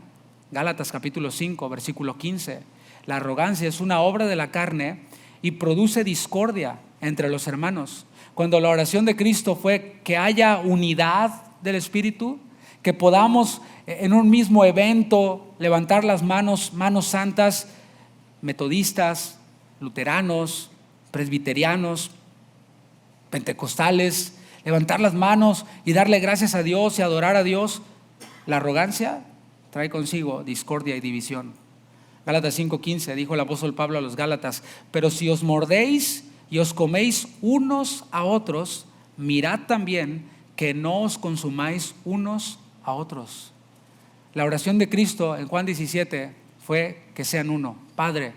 Gálatas capítulo 5, versículo 15. La arrogancia es una obra de la carne y produce discordia entre los hermanos. Cuando la oración de Cristo fue que haya unidad del Espíritu, que podamos en un mismo evento levantar las manos santas, metodistas, luteranos, presbiterianos, pentecostales, levantar las manos y darle gracias a Dios y adorar a Dios. La arrogancia trae consigo discordia y división. Gálatas 5:15 dijo el apóstol Pablo a los Gálatas: pero si os mordéis y os coméis unos a otros, mirad también que no os consumáis unos a otros. La oración de Cristo en Juan 17 fue que sean uno. Padre,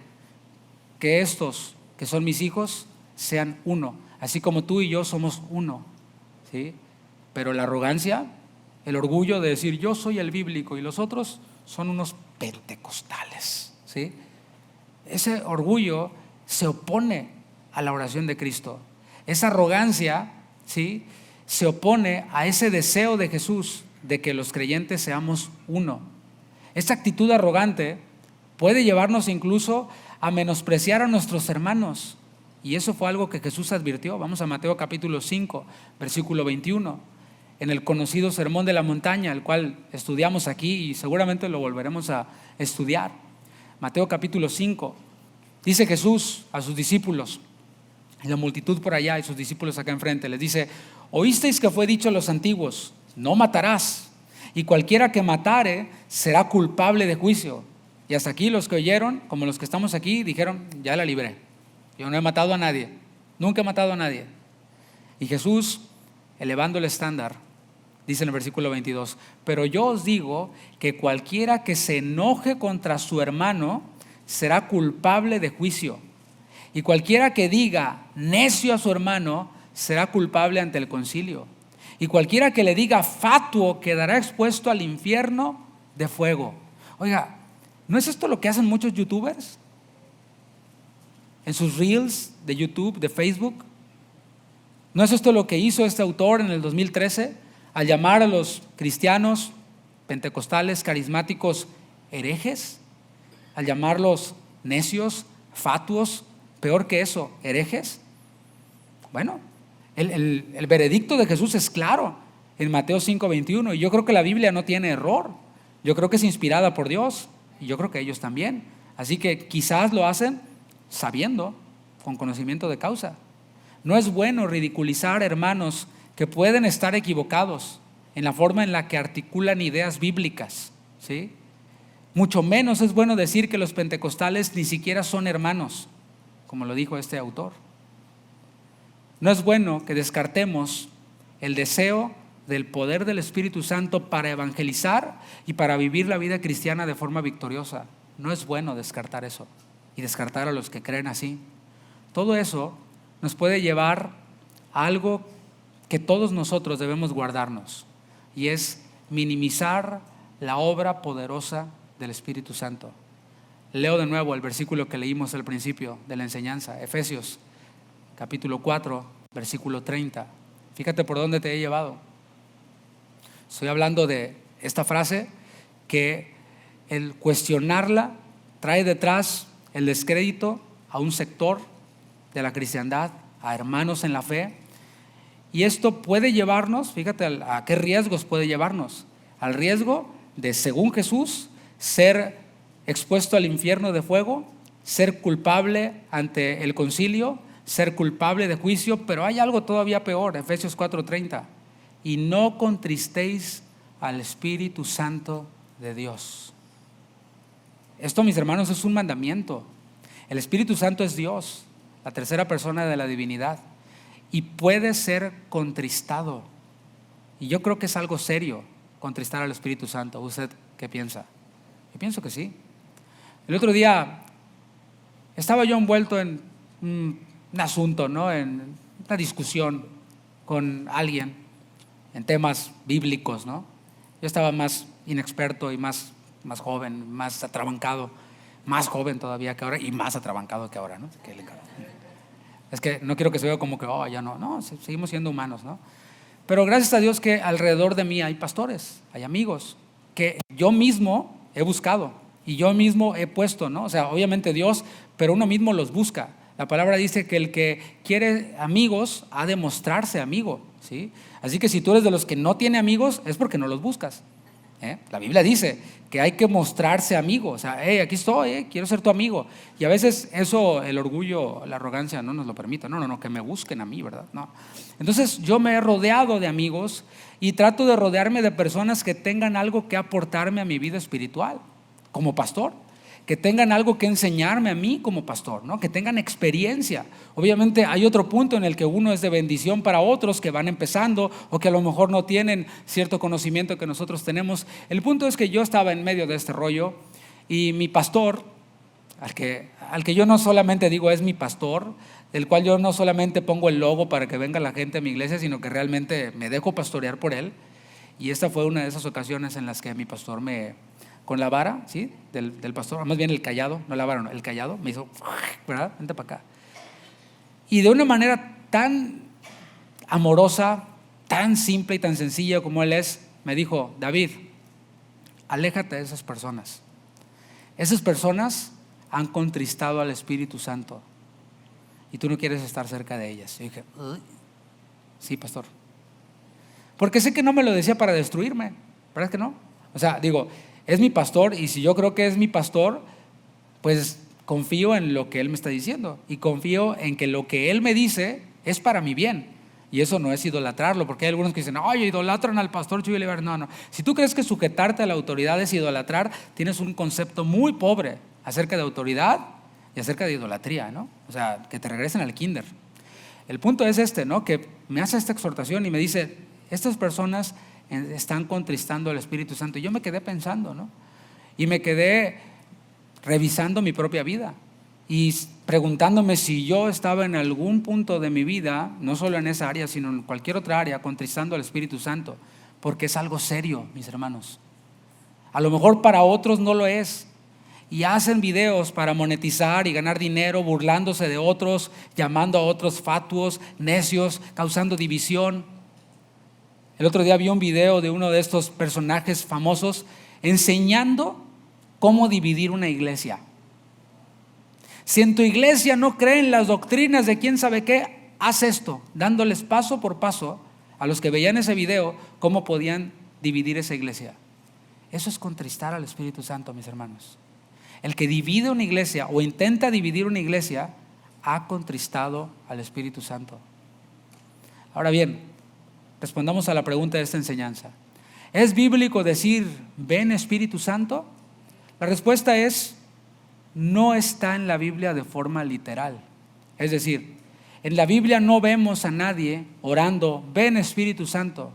que estos que son mis hijos sean uno, así como tú y yo somos uno. ¿Sí? Pero la arrogancia, el orgullo de decir yo soy el bíblico y los otros son unos pentecostales, ¿sí? Ese orgullo se opone a la oración de Cristo. Esa arrogancia, ¿sí?, se opone a ese deseo de Jesús de que los creyentes seamos uno. Esa actitud arrogante puede llevarnos incluso a menospreciar a nuestros hermanos. Y eso fue algo que Jesús advirtió. Vamos a Mateo capítulo 5, versículo 21, en el conocido Sermón de la Montaña, el cual estudiamos aquí y seguramente lo volveremos a estudiar. Mateo capítulo 5, dice Jesús a sus discípulos, y la multitud por allá y sus discípulos acá enfrente, les dice: oísteis que fue dicho a los antiguos, no matarás, y cualquiera que matare será culpable de juicio. Y hasta aquí los que oyeron, como los que estamos aquí, dijeron: ya la libré. Yo no he matado a nadie, nunca he matado a nadie. Y Jesús, elevando el estándar, dice en el versículo 22: pero yo os digo que cualquiera que se enoje contra su hermano será culpable de juicio. Y cualquiera que diga necio a su hermano será culpable ante el concilio. Y cualquiera que le diga fatuo quedará expuesto al infierno de fuego. Oiga, ¿no es esto lo que hacen muchos youtubers? En sus reels de YouTube, de Facebook. ¿No es esto lo que hizo este autor en el 2013 al llamar a los cristianos pentecostales carismáticos herejes? Al llamarlos necios, fatuos, peor que eso, herejes. Bueno, el veredicto de Jesús es claro en Mateo 5:21, y yo creo que la Biblia no tiene error. Yo creo que es inspirada por Dios y yo creo que ellos también. Así que quizás lo hacen sabiendo, con conocimiento de causa. No es bueno ridiculizar hermanos que pueden estar equivocados en la forma en la que articulan ideas bíblicas, ¿sí? Mucho menos es bueno decir que los pentecostales ni siquiera son hermanos, como lo dijo este autor. No es bueno que descartemos el deseo del poder del Espíritu Santo para evangelizar y para vivir la vida cristiana de forma victoriosa. No es bueno descartar eso y descartar a los que creen así. Todo eso nos puede llevar a algo que todos nosotros debemos guardarnos, y es minimizar la obra poderosa del Espíritu Santo. Leo de nuevo el versículo que leímos al principio de la enseñanza, Efesios capítulo 4, versículo 30. Fíjate por dónde te he llevado. Estoy hablando de esta frase que el cuestionarla trae detrás el descrédito a un sector de la cristiandad, a hermanos en la fe. Y esto puede llevarnos, fíjate a qué riesgos puede llevarnos. Al riesgo de, según Jesús, ser expuesto al infierno de fuego, ser culpable ante el concilio, ser culpable de juicio, pero hay algo todavía peor, Efesios 4:30. Y no contristéis al Espíritu Santo de Dios. Esto, mis hermanos, es un mandamiento. El Espíritu Santo es Dios, la tercera persona de la divinidad. y puede ser contristado. Y yo creo que es algo serio contristar al Espíritu Santo. ¿Usted qué piensa? Yo pienso que sí. El otro día estaba yo envuelto en un asunto, ¿no? En una discusión con alguien en temas bíblicos, ¿no? Yo estaba más inexperto y más joven, más atrabancado, más joven todavía que ahora y más atrabancado que ahora, ¿no? Es que no quiero que se vea como que, ya no, seguimos siendo humanos, ¿no? Pero gracias a Dios que alrededor de mí hay pastores, hay amigos que yo mismo he buscado y yo mismo he puesto, ¿no? O sea, obviamente Dios, pero uno mismo los busca. La palabra dice que el que quiere amigos ha de mostrarse amigo, ¿sí? Así que si tú eres de los que no tiene amigos, es porque no los buscas. La Biblia dice que hay que mostrarse amigo. O sea, aquí estoy, quiero ser tu amigo. Y a veces eso, el orgullo, la arrogancia no nos lo permite. No, que me busquen a mí, ¿verdad? No. Entonces yo me he rodeado de amigos y trato de rodearme de personas que tengan algo que aportarme a mi vida espiritual como pastor, que tengan algo que enseñarme a mí como pastor, ¿no? Que tengan experiencia. Obviamente hay otro punto en el que uno es de bendición para otros que van empezando o que a lo mejor no tienen cierto conocimiento que nosotros tenemos. El punto es que yo estaba en medio de este rollo y mi pastor, al que yo no solamente digo es mi pastor, del cual yo no solamente pongo el logo para que venga la gente a mi iglesia, sino que realmente me dejo pastorear por él. Y esta fue una de esas ocasiones en las que mi pastor con la vara, ¿sí? del pastor, más bien el cayado, no la vara, no, el cayado, me hizo, ¿verdad? Vente para acá. Y de una manera tan amorosa, tan simple y tan sencilla como él es, me dijo: David, aléjate de esas personas. Esas personas han contristado al Espíritu Santo y tú no quieres estar cerca de ellas. Y dije: sí, pastor. Porque sé que no me lo decía para destruirme, ¿verdad que no? O sea, digo, es mi pastor y si yo creo que es mi pastor, pues confío en lo que él me está diciendo y confío en que lo que él me dice es para mi bien. Y eso no es idolatrarlo, porque hay algunos que dicen: oye, idolatran al pastor Chuy Olivar. No. Si tú crees que sujetarte a la autoridad es idolatrar, tienes un concepto muy pobre acerca de autoridad y acerca de idolatría, ¿no? O sea, que te regresen al kinder. El punto es ¿no? Que me hace esta exhortación y me dice: estas personas están contristando al Espíritu Santo. Y yo me quedé pensando, ¿no? Y me quedé revisando mi propia vida y preguntándome si yo estaba en algún punto de mi vida, no solo en esa área, sino en cualquier otra área, contristando al Espíritu Santo, porque es algo serio, mis hermanos. A lo mejor para otros no lo es, y hacen videos para monetizar y ganar dinero, burlándose de otros, llamando a otros fatuos, necios, causando división. El otro día vi un video de uno de estos personajes famosos enseñando cómo dividir una iglesia. Si en tu iglesia no creen las doctrinas de quién sabe qué, haz esto, dándoles paso por paso a los que veían ese video cómo podían dividir esa iglesia. Eso es contristar al Espíritu Santo, mis hermanos. El que divide una iglesia o intenta dividir una iglesia ha contristado al Espíritu Santo. Ahora bien, respondamos a la pregunta de esta enseñanza. ¿Es bíblico decir ven Espíritu Santo? La respuesta es: no está en la Biblia de forma literal. Es decir, en la Biblia no vemos a nadie orando ven Espíritu Santo.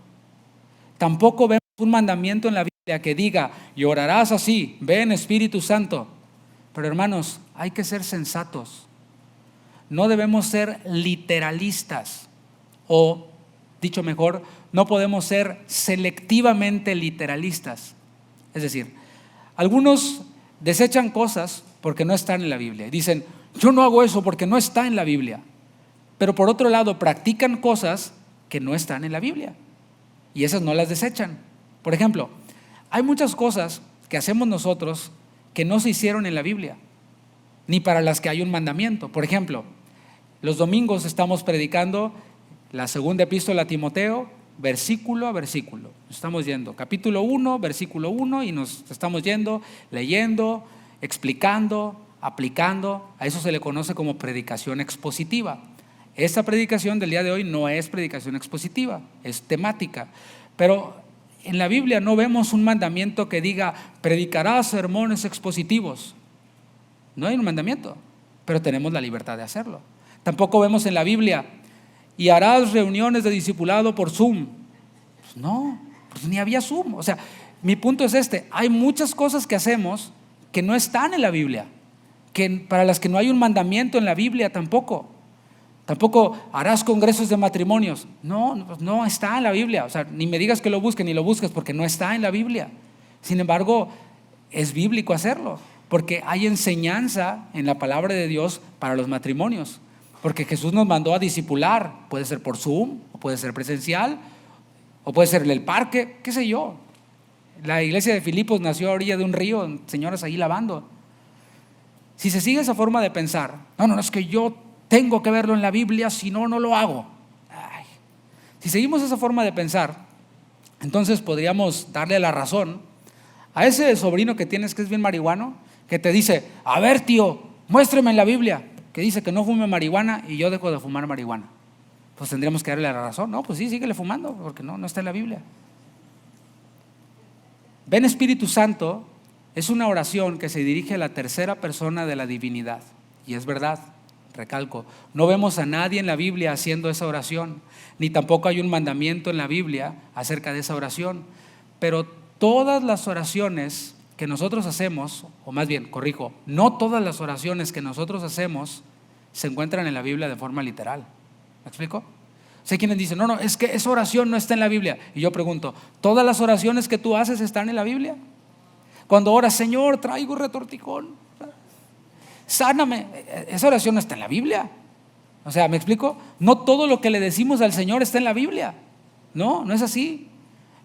Tampoco vemos un mandamiento en la Biblia que diga y orarás así, ven Espíritu Santo. Pero hermanos, hay que ser sensatos. No debemos ser literalistas, o dicho mejor, no podemos ser selectivamente literalistas. Es decir, algunos desechan cosas porque no están en la Biblia. Dicen: yo no hago eso porque no está en la Biblia. Pero por otro lado, practican cosas que no están en la Biblia y esas no las desechan. Por ejemplo, hay muchas cosas que hacemos nosotros que no se hicieron en la Biblia, ni para las que hay un mandamiento. Por ejemplo, los domingos estamos predicando la segunda epístola a Timoteo, versículo a versículo. Estamos yendo capítulo 1, versículo 1, y nos estamos yendo, leyendo, explicando, aplicando. A eso se le conoce como predicación expositiva. Esta predicación del día de hoy no es predicación expositiva, es temática. Pero en la Biblia no vemos un mandamiento que diga predicarás sermones expositivos. No hay un mandamiento, pero tenemos la libertad de hacerlo. Tampoco vemos en la Biblia y harás reuniones de discipulado por Zoom. Pues no, pues ni había Zoom. O sea, mi punto es este: hay muchas cosas que hacemos que no están en la Biblia, para las que no hay un mandamiento en la Biblia tampoco. Tampoco harás congresos de matrimonios. No está en la Biblia. O sea, ni me digas que lo busques ni lo busques, porque no está en la Biblia. Sin embargo, es bíblico hacerlo, porque hay enseñanza en la palabra de Dios para los matrimonios. Porque Jesús nos mandó a discipular. Puede ser por Zoom, o puede ser presencial, o puede ser en el parque, qué sé yo. La iglesia de Filipos nació a orilla de un río, señoras ahí lavando. Si se sigue esa forma de pensar, no, es que yo tengo que verlo en la Biblia, si no, no lo hago. Si seguimos esa forma de pensar, entonces podríamos darle la razón a ese sobrino que tienes que es bien marihuano, que te dice: a ver, tío, muéstrame en la Biblia que dice que no fume marihuana y yo dejo de fumar marihuana. Pues tendríamos que darle la razón. No, pues sí, síguele fumando, porque no está en la Biblia. Ven Espíritu Santo es una oración que se dirige a la tercera persona de la divinidad. Y es verdad, recalco, no vemos a nadie en la Biblia haciendo esa oración, ni tampoco hay un mandamiento en la Biblia acerca de esa oración. Pero todas las oraciones que nosotros hacemos, o más bien, corrijo, no todas las oraciones que nosotros hacemos se encuentran en la Biblia de forma literal. ¿Me explico? Sé quienes dicen: no, es que esa oración no está en la Biblia. Y yo pregunto: ¿todas las oraciones que tú haces están en la Biblia? Cuando oras: Señor, traigo retortijón, sáname, esa oración no está en la Biblia. O sea, ¿me explico? No todo lo que le decimos al Señor está en la Biblia. No es así.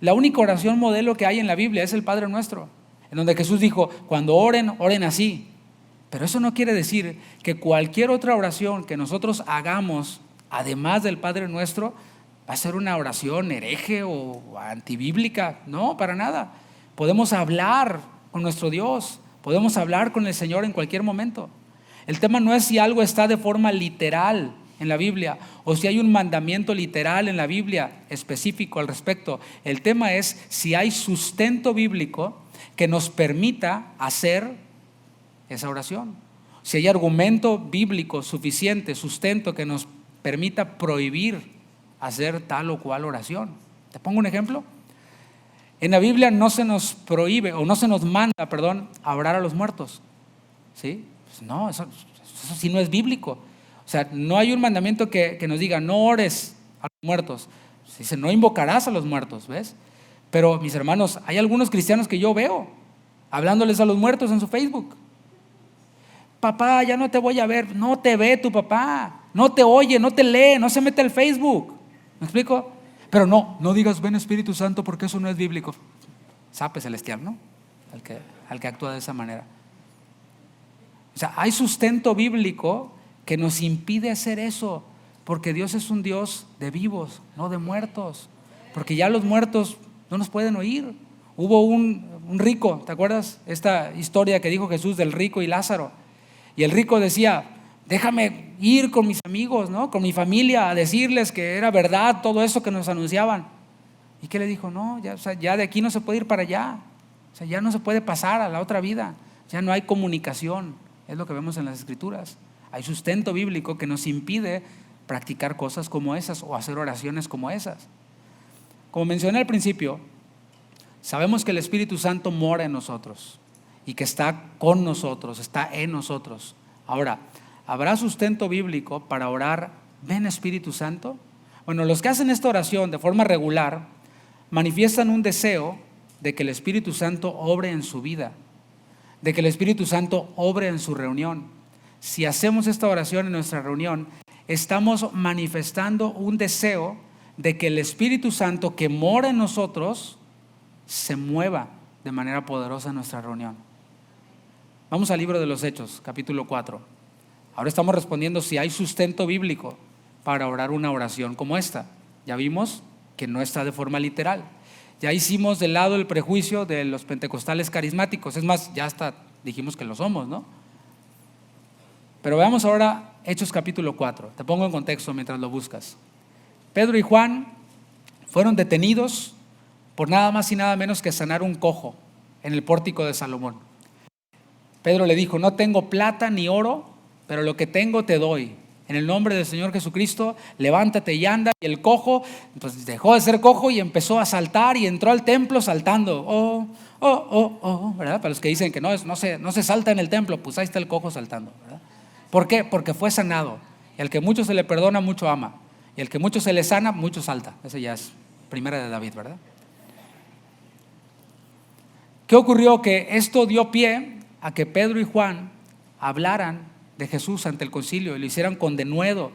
La única oración modelo que hay en la Biblia es el Padre Nuestro, en donde Jesús dijo: cuando oren, oren así. Pero eso no quiere decir que cualquier otra oración que nosotros hagamos además del Padre Nuestro va a ser una oración hereje o antibíblica. No, para nada. Podemos hablar con nuestro Dios, podemos hablar con el Señor en cualquier momento. El tema no es si algo está de forma literal en la Biblia o si hay un mandamiento literal en la Biblia específico al respecto. El tema es si hay sustento bíblico que nos permita hacer esa oración. Si hay argumento bíblico suficiente, sustento que nos permita prohibir hacer tal o cual oración. Te pongo un ejemplo. En la Biblia no se nos prohíbe o no se nos manda, a orar a los muertos. ¿Sí? Pues no, eso sí no es bíblico. O sea, no hay un mandamiento que nos diga: no ores a los muertos. Se dice: no invocarás a los muertos, ¿ves? Pero mis hermanos, hay algunos cristianos que yo veo hablándoles a los muertos en su Facebook. Papá, ya no te voy a ver. No te ve tu papá, no te oye, no te lee, no se mete al Facebook. ¿Me explico? Pero no digas: ven Espíritu Santo, porque eso no es bíblico. Sape celestial, ¿no? Al que actúa de esa manera. O sea, hay sustento bíblico que nos impide hacer eso, porque Dios es un Dios de vivos, no de muertos. Porque ya los muertos no nos pueden oír. Hubo un rico, ¿te acuerdas? Esta historia que dijo Jesús del rico y Lázaro. Y el rico decía: déjame ir con mis amigos, ¿no? Con mi familia, a decirles que era verdad todo eso que nos anunciaban. ¿Y qué le dijo? No, ya de aquí no se puede ir para allá. O sea, ya no se puede pasar a la otra vida. Ya no hay comunicación. Es lo que vemos en las Escrituras. Hay sustento bíblico que nos impide practicar cosas como esas o hacer oraciones como esas. Como mencioné al principio, sabemos que el Espíritu Santo mora en nosotros y que está con nosotros, está en nosotros. Ahora, ¿habrá sustento bíblico para orar: ven Espíritu Santo? Bueno, los que hacen esta oración de forma regular manifiestan un deseo de que el Espíritu Santo obre en su vida, de que el Espíritu Santo obre en su reunión. Si hacemos esta oración en nuestra reunión, estamos manifestando un deseo de que el Espíritu Santo que mora en nosotros se mueva de manera poderosa en nuestra reunión. Vamos al libro de los Hechos, capítulo 4. Ahora estamos respondiendo si hay sustento bíblico para orar una oración como esta. Ya vimos que no está de forma literal. Ya hicimos de lado el prejuicio de los pentecostales carismáticos. Es más, ya hasta dijimos que lo somos, ¿no? Pero veamos ahora Hechos capítulo 4. Te pongo en contexto mientras lo buscas. Pedro y Juan fueron detenidos por nada más y nada menos que sanar un cojo en el pórtico de Salomón. Pedro le dijo: no tengo plata ni oro, pero lo que tengo te doy. en el nombre del Señor Jesucristo, levántate y anda. Y el cojo, pues dejó de ser cojo y empezó a saltar y entró al templo saltando. ¿Verdad? Para los que dicen que no se salta en el templo, pues ahí está el cojo saltando, ¿verdad? ¿Por qué? Porque fue sanado. Y al que mucho se le perdona, mucho ama. Y al que mucho se le sana, mucho salta. Ese ya es primera de David, ¿verdad? ¿Qué ocurrió? Que esto dio pie a que Pedro y Juan hablaran de Jesús ante el concilio y lo hicieran con denuedo.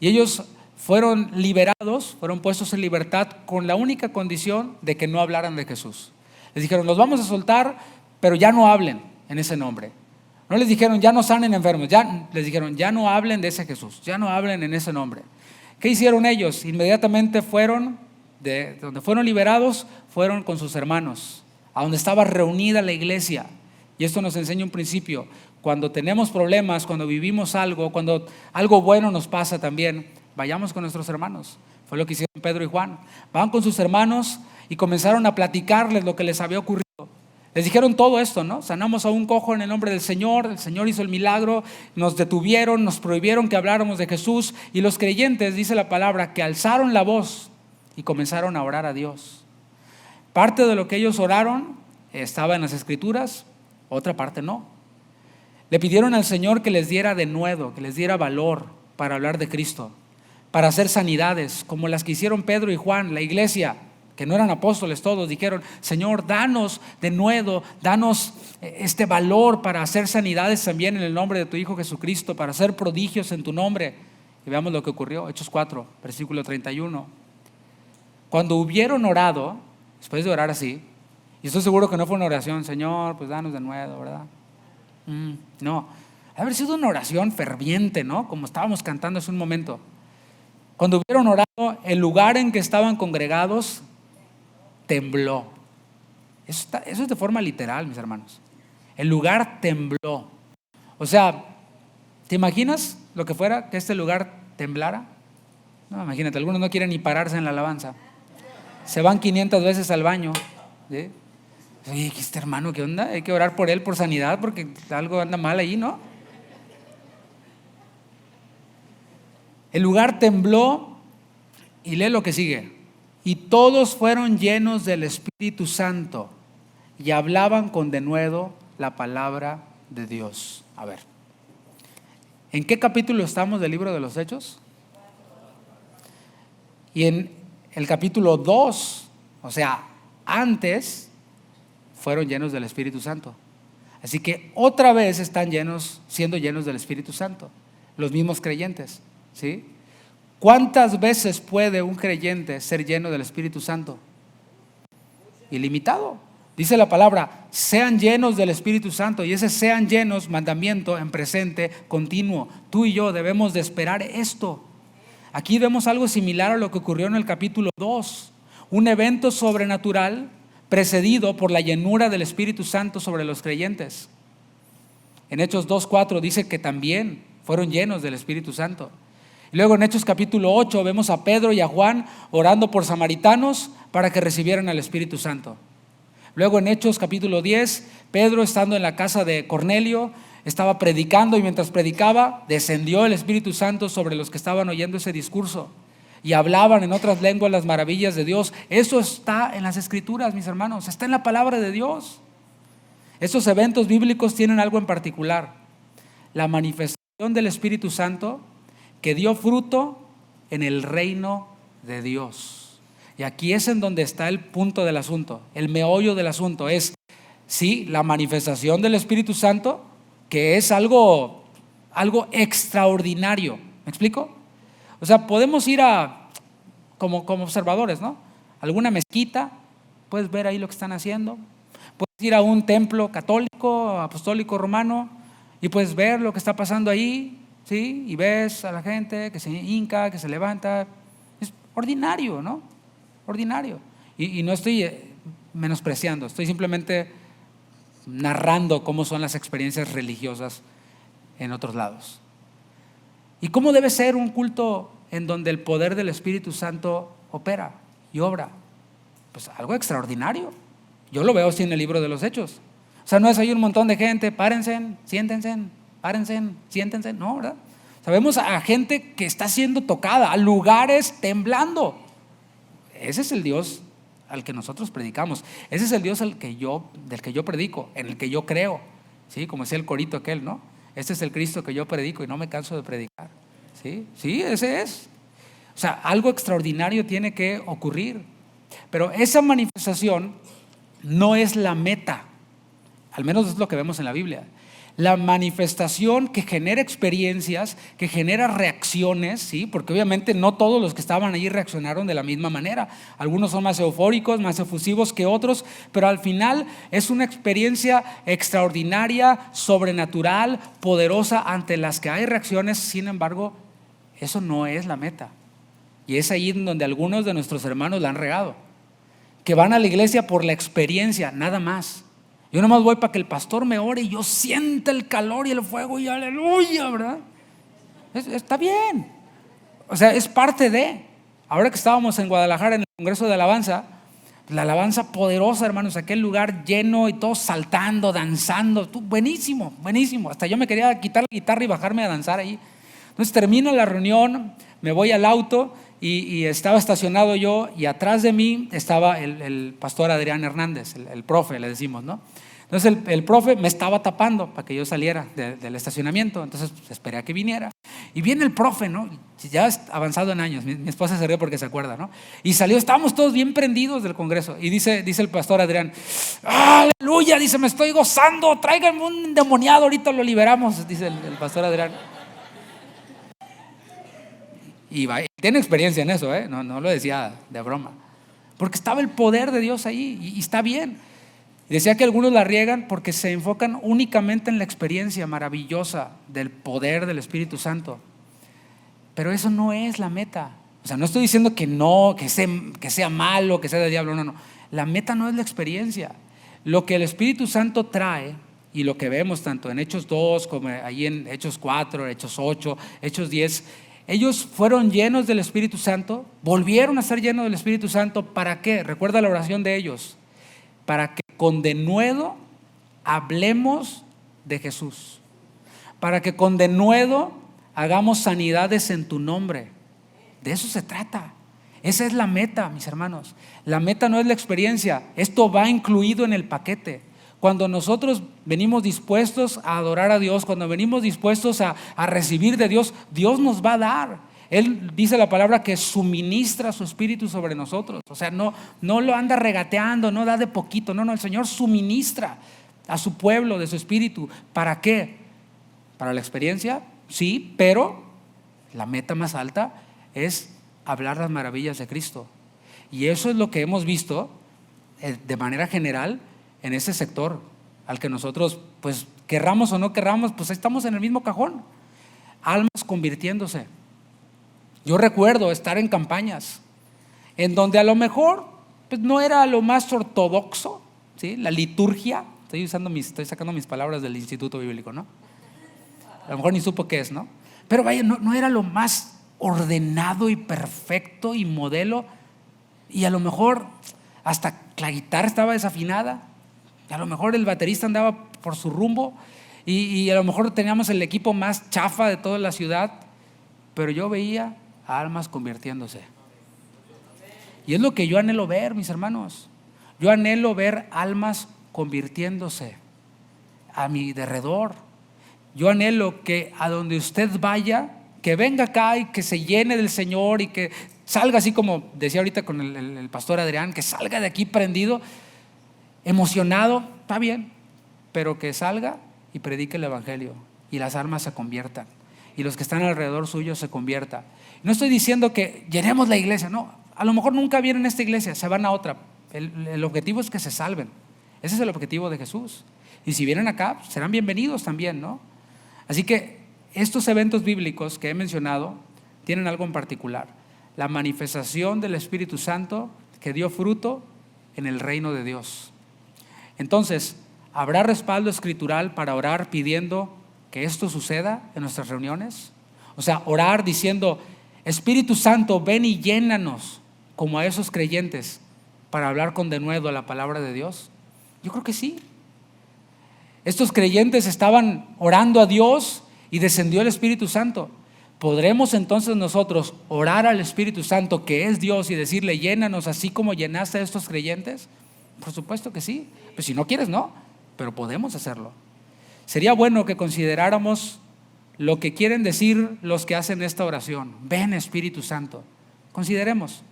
Y ellos fueron liberados, fueron puestos en libertad con la única condición de que no hablaran de Jesús. Les dijeron, los vamos a soltar, pero ya no hablen en ese nombre. No les dijeron, ya no sanen enfermos, les dijeron, ya no hablen de ese Jesús, ya no hablen en ese nombre. ¿Qué hicieron ellos? Inmediatamente fueron, de donde fueron liberados, fueron con sus hermanos, a donde estaba reunida la iglesia. Y esto nos enseña un principio. Cuando tenemos problemas, cuando vivimos algo, cuando algo bueno nos pasa también, vayamos con nuestros hermanos. Fue lo que hicieron Pedro y Juan. Van con sus hermanos y comenzaron a platicarles lo que les había ocurrido. Les dijeron todo esto, ¿no? Sanamos a un cojo en el nombre del Señor, el Señor hizo el milagro, nos detuvieron, nos prohibieron que habláramos de Jesús, y los creyentes, dice la palabra, que alzaron la voz y comenzaron a orar a Dios. Parte de lo que ellos oraron estaba en las Escrituras, otra parte no. Le pidieron al Señor que les diera denuedo, que les diera valor para hablar de Cristo, para hacer sanidades, como las que hicieron Pedro y Juan, la iglesia, que no eran apóstoles todos, dijeron, Señor, danos denuedo, danos este valor para hacer sanidades también en el nombre de tu Hijo Jesucristo, para hacer prodigios en tu nombre. Y veamos lo que ocurrió, Hechos 4, versículo 31. Cuando hubieron orado, después de orar así, y estoy seguro que no fue una oración, Señor, pues danos denuedo, ¿verdad? No, haber sido una oración ferviente, ¿no? Como estábamos cantando hace un momento. Cuando hubieron orado, el lugar en que estaban congregados tembló. Eso es de forma literal, mis hermanos. El lugar tembló. O sea, ¿te imaginas lo que fuera que este lugar temblara? No, imagínate, algunos no quieren ni pararse en la alabanza. Se van 500 veces al baño, ¿sí? Oye, este hermano, ¿qué onda? Hay que orar por él, por sanidad, porque algo anda mal ahí, ¿no? El lugar tembló y lee lo que sigue. Y todos fueron llenos del Espíritu Santo y hablaban con denuedo la palabra de Dios. A ver, ¿en qué capítulo estamos del libro de los Hechos? Y en el capítulo 2, o sea, antes, fueron llenos del Espíritu Santo. Así que otra vez están siendo llenos del Espíritu Santo, los mismos creyentes, ¿sí? ¿Cuántas veces puede un creyente ser lleno del Espíritu Santo? Ilimitado. Dice la palabra, sean llenos del Espíritu Santo, y ese sean llenos, mandamiento en presente continuo. Tú y yo debemos de esperar esto. Aquí vemos algo similar a lo que ocurrió en el capítulo 2, un evento sobrenatural precedido por la llenura del Espíritu Santo sobre los creyentes. En Hechos 2:4 dice que también fueron llenos del Espíritu Santo. Y luego en Hechos capítulo 8 vemos a Pedro y a Juan orando por samaritanos para que recibieran al Espíritu Santo. Luego en Hechos capítulo 10, Pedro, estando en la casa de Cornelio, estaba predicando, y mientras predicaba descendió el Espíritu Santo sobre los que estaban oyendo ese discurso y hablaban en otras lenguas las maravillas de Dios. Eso está en las Escrituras, mis hermanos, está en la palabra de Dios. Estos eventos bíblicos tienen algo en particular: la manifestación del Espíritu Santo que dio fruto en el reino de Dios. Y aquí es en donde está el punto del asunto, el meollo del asunto. Es, sí, la manifestación del Espíritu Santo, que es algo extraordinario. ¿Me explico? O sea, podemos ir como observadores, ¿no? Alguna mezquita, puedes ver ahí lo que están haciendo. Puedes ir a un templo católico, apostólico, romano, y puedes ver lo que está pasando ahí, ¿sí? Y ves a la gente que se hinca, que se levanta. Es ordinario, ¿no? Ordinario. Y no estoy menospreciando, estoy simplemente narrando cómo son las experiencias religiosas en otros lados. ¿Y cómo debe ser un culto en donde el poder del Espíritu Santo opera y obra? Pues algo extraordinario. Yo lo veo así en el libro de los Hechos. O sea, no es ahí un montón de gente, párense, siéntense, párense, siéntense. No, ¿verdad? Sabemos a gente que está siendo tocada, a lugares temblando. Ese es el Dios al que nosotros predicamos. Ese es el Dios del que yo predico, en el que yo creo. ¿Sí? Como decía el corito aquel, ¿no? Este es el Cristo que yo predico y no me canso de predicar. ¿Sí? Sí, ese es. O sea, algo extraordinario tiene que ocurrir. Pero esa manifestación no es la meta. Al menos es lo que vemos en la Biblia. La manifestación que genera experiencias, que genera reacciones, ¿sí? Porque obviamente no todos los que estaban allí reaccionaron de la misma manera. Algunos son más eufóricos, más efusivos que otros, pero al final es una experiencia extraordinaria, sobrenatural, poderosa, ante las que hay reacciones. Sin embargo, eso no es la meta. Y es ahí donde algunos de nuestros hermanos la han regado, que van a la iglesia por la experiencia, nada más. Yo nomás voy para que el pastor me ore y yo sienta el calor y el fuego y aleluya, ¿verdad? Está bien. O sea, es parte de. Ahora que estábamos en Guadalajara en el Congreso de Alabanza, la alabanza poderosa, hermanos, aquel lugar lleno y todos saltando, danzando, buenísimo, buenísimo. Hasta yo me quería quitar la guitarra y bajarme a danzar ahí. Entonces termina la reunión, me voy al auto y estaba estacionado yo, y atrás de mí estaba el pastor Adrián Hernández, el profe, le decimos, ¿no? Entonces el profe me estaba tapando para que yo saliera del estacionamiento. Entonces esperé a que viniera. Y viene el profe, ¿no? Ya avanzado en años, mi esposa se rió porque se acuerda, ¿no? Y salió, estábamos todos bien prendidos del congreso. Y dice el pastor Adrián: aleluya, dice, me estoy gozando, tráiganme un endemoniado, ahorita lo liberamos, dice el pastor Adrián. Y tiene experiencia en eso, no lo decía de broma, porque estaba el poder de Dios ahí, y está bien. Y decía que algunos la riegan porque se enfocan únicamente en la experiencia maravillosa del poder del Espíritu Santo, pero eso no es la meta. O sea, no estoy diciendo que no, que sea malo, que sea de diablo, no. La meta no es la experiencia. Lo que el Espíritu Santo trae, y lo que vemos tanto en Hechos 2 como ahí en Hechos 4, Hechos 8, Hechos 10, ellos fueron llenos del Espíritu Santo, volvieron a ser llenos del Espíritu Santo. ¿Para qué? Recuerda la oración de ellos: para que con denuedo hablemos de Jesús, para que con denuedo hagamos sanidades en tu nombre. De eso se trata. Esa es la meta, mis hermanos. La meta no es la experiencia. Esto va incluido en el paquete. Cuando nosotros venimos dispuestos a adorar a Dios, cuando venimos dispuestos a recibir de Dios, Dios nos va a dar. Él dice la palabra que suministra su Espíritu sobre nosotros. O sea, no lo anda regateando, no da de poquito. No, el Señor suministra a su pueblo de su Espíritu. ¿Para qué? ¿Para la experiencia? Sí, pero la meta más alta es hablar las maravillas de Cristo. Y eso es lo que hemos visto de manera general en ese sector al que nosotros, pues querramos o no querramos, pues estamos en el mismo cajón. Almas convirtiéndose. Yo recuerdo estar en campañas en donde a lo mejor pues no era lo más ortodoxo, ¿sí? La liturgia, estoy sacando mis palabras del Instituto Bíblico, ¿no? A lo mejor ni supo qué es, ¿no? Pero vaya, no era lo más ordenado y perfecto y modelo, y a lo mejor hasta la guitarra estaba desafinada, a lo mejor el baterista andaba por su rumbo, y a lo mejor teníamos el equipo más chafa de toda la ciudad, pero yo veía almas convirtiéndose. Y es lo que yo anhelo ver, mis hermanos. Yo anhelo ver almas convirtiéndose a mi derredor. Yo anhelo que a donde usted vaya, que venga acá y que se llene del Señor, y que salga así como decía ahorita con el pastor Adrián, que salga de aquí prendido, emocionado, está bien, pero que salga y predique el Evangelio y las almas se conviertan y los que están alrededor suyo se conviertan. No estoy diciendo que llenemos la iglesia, no, a lo mejor nunca vienen a esta iglesia, se van a otra. El objetivo es que se salven. Ese es el objetivo de Jesús. Y si vienen acá, serán bienvenidos también, ¿no? Así que estos eventos bíblicos que he mencionado tienen algo en particular: la manifestación del Espíritu Santo que dio fruto en el reino de Dios. Entonces, ¿habrá respaldo escritural para orar pidiendo que esto suceda en nuestras reuniones? O sea, orar diciendo: Espíritu Santo, ven y llénanos, como a esos creyentes, para hablar con denuedo la palabra de Dios. Yo creo que sí. Estos creyentes estaban orando a Dios y descendió el Espíritu Santo. ¿podremos entonces nosotros orar al Espíritu Santo, que es Dios, y decirle, llénanos así como llenaste a estos creyentes? Por supuesto que sí. Pues si no quieres, no, pero podemos hacerlo. Sería bueno que consideráramos lo que quieren decir los que hacen esta oración. Ven, Espíritu Santo. Consideremos.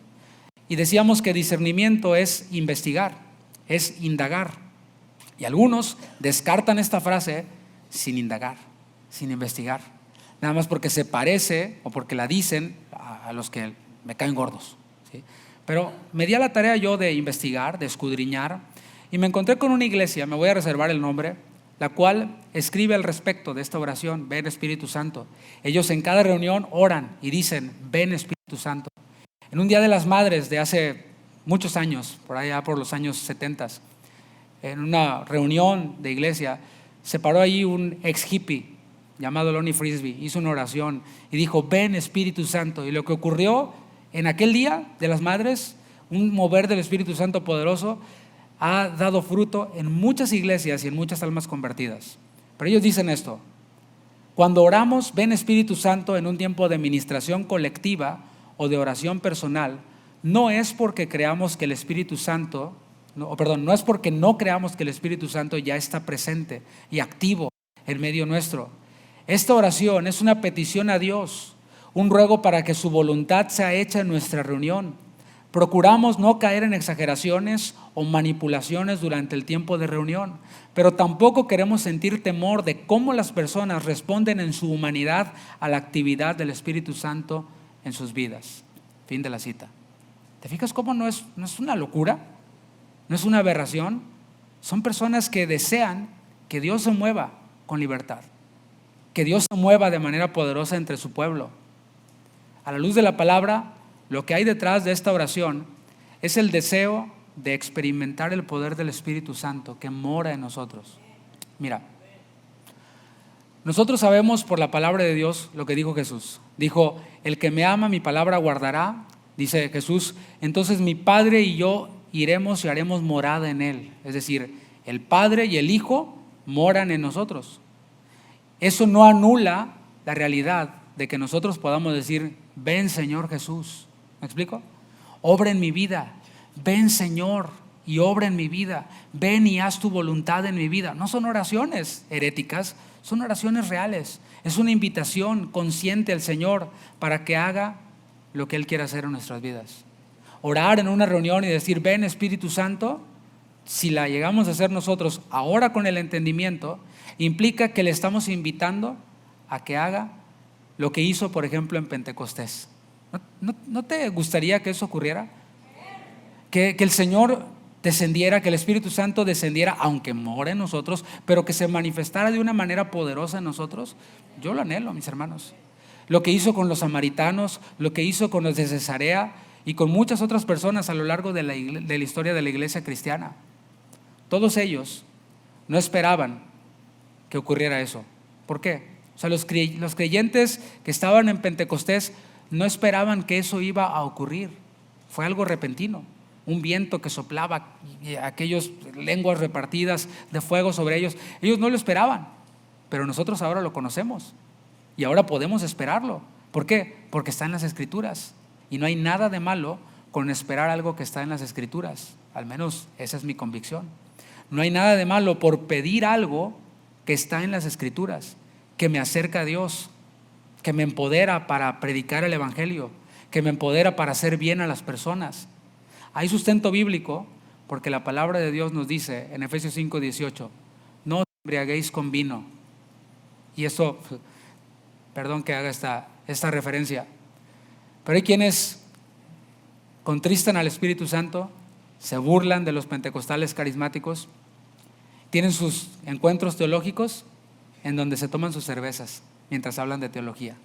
Y decíamos que discernimiento es investigar, es indagar. Y algunos descartan esta frase sin indagar, sin investigar. Nada más porque se parece o porque la dicen a los que me caen gordos, ¿sí? Pero me di a la tarea yo de investigar, de escudriñar, y me encontré con una iglesia, me voy a reservar el nombre, la cual escribe al respecto de esta oración, ven Espíritu Santo. Ellos en cada reunión oran y dicen, ven Espíritu Santo. En un Día de las Madres de hace muchos años, por allá por los años 70, en una reunión de iglesia, se paró ahí un ex hippie llamado Lonnie Frisbee, hizo una oración y dijo, ven Espíritu Santo. Y lo que ocurrió en aquel Día de las Madres, un mover del Espíritu Santo poderoso, ha dado fruto en muchas iglesias y en muchas almas convertidas. Pero ellos dicen esto: cuando oramos, ven Espíritu Santo, en un tiempo de ministración colectiva o de oración personal, no es porque creamos que el Espíritu Santo, no es porque no creamos que el Espíritu Santo ya está presente y activo en medio nuestro. Esta oración es una petición a Dios, un ruego para que su voluntad sea hecha en nuestra reunión. Procuramos no caer en exageraciones o manipulaciones durante el tiempo de reunión, pero tampoco queremos sentir temor de cómo las personas responden en su humanidad a la actividad del Espíritu Santo en sus vidas. Fin de la cita. ¿Te fijas cómo no es una locura? ¿No es una aberración? Son personas que desean que Dios se mueva con libertad, que Dios se mueva de manera poderosa entre su pueblo. A la luz de la palabra, lo que hay detrás de esta oración es el deseo de experimentar el poder del Espíritu Santo que mora en nosotros. Mira, nosotros sabemos por la palabra de Dios lo que dijo Jesús. Dijo, el que me ama mi palabra guardará, dice Jesús, entonces mi Padre y yo iremos y haremos morada en él. Es decir, el Padre y el Hijo moran en nosotros. Eso no anula la realidad de que nosotros podamos decir, ven Señor Jesús. ¿Me explico? Obra en mi vida. Ven Señor y obra en mi vida. Ven y haz tu voluntad en mi vida. No son oraciones heréticas, son oraciones reales. Es una invitación consciente al Señor para que haga lo que Él quiere hacer en nuestras vidas. Orar en una reunión y decir, ven Espíritu Santo, si la llegamos a hacer nosotros ahora con el entendimiento, implica que le estamos invitando a que haga lo que hizo, por ejemplo, en Pentecostés. ¿No te gustaría que eso ocurriera? Que el Señor descendiera, que el Espíritu Santo descendiera, aunque mora en nosotros, pero que se manifestara de una manera poderosa en nosotros. Yo lo anhelo, mis hermanos. Lo que hizo con los samaritanos, lo que hizo con los de Cesarea y con muchas otras personas a lo largo de la historia de la iglesia cristiana. Todos ellos no esperaban que ocurriera eso. ¿Por qué? O sea, los creyentes que estaban en Pentecostés no esperaban que eso iba a ocurrir. Fue algo repentino, un viento que soplaba y aquellas lenguas repartidas de fuego sobre ellos. Ellos no lo esperaban, pero nosotros ahora lo conocemos y ahora podemos esperarlo. ¿Por qué? Porque está en las Escrituras y no hay nada de malo con esperar algo que está en las Escrituras. Al menos esa es mi convicción. No hay nada de malo por pedir algo que está en las Escrituras, que me acerca a Dios, que me empodera para predicar el Evangelio, que me empodera para hacer bien a las personas. Hay sustento bíblico porque la palabra de Dios nos dice en Efesios 5:18, no os embriaguéis con vino. Y eso, perdón que haga esta referencia, pero hay quienes contristan al Espíritu Santo, se burlan de los pentecostales carismáticos, tienen sus encuentros teológicos en donde se toman sus cervezas mientras hablan de teología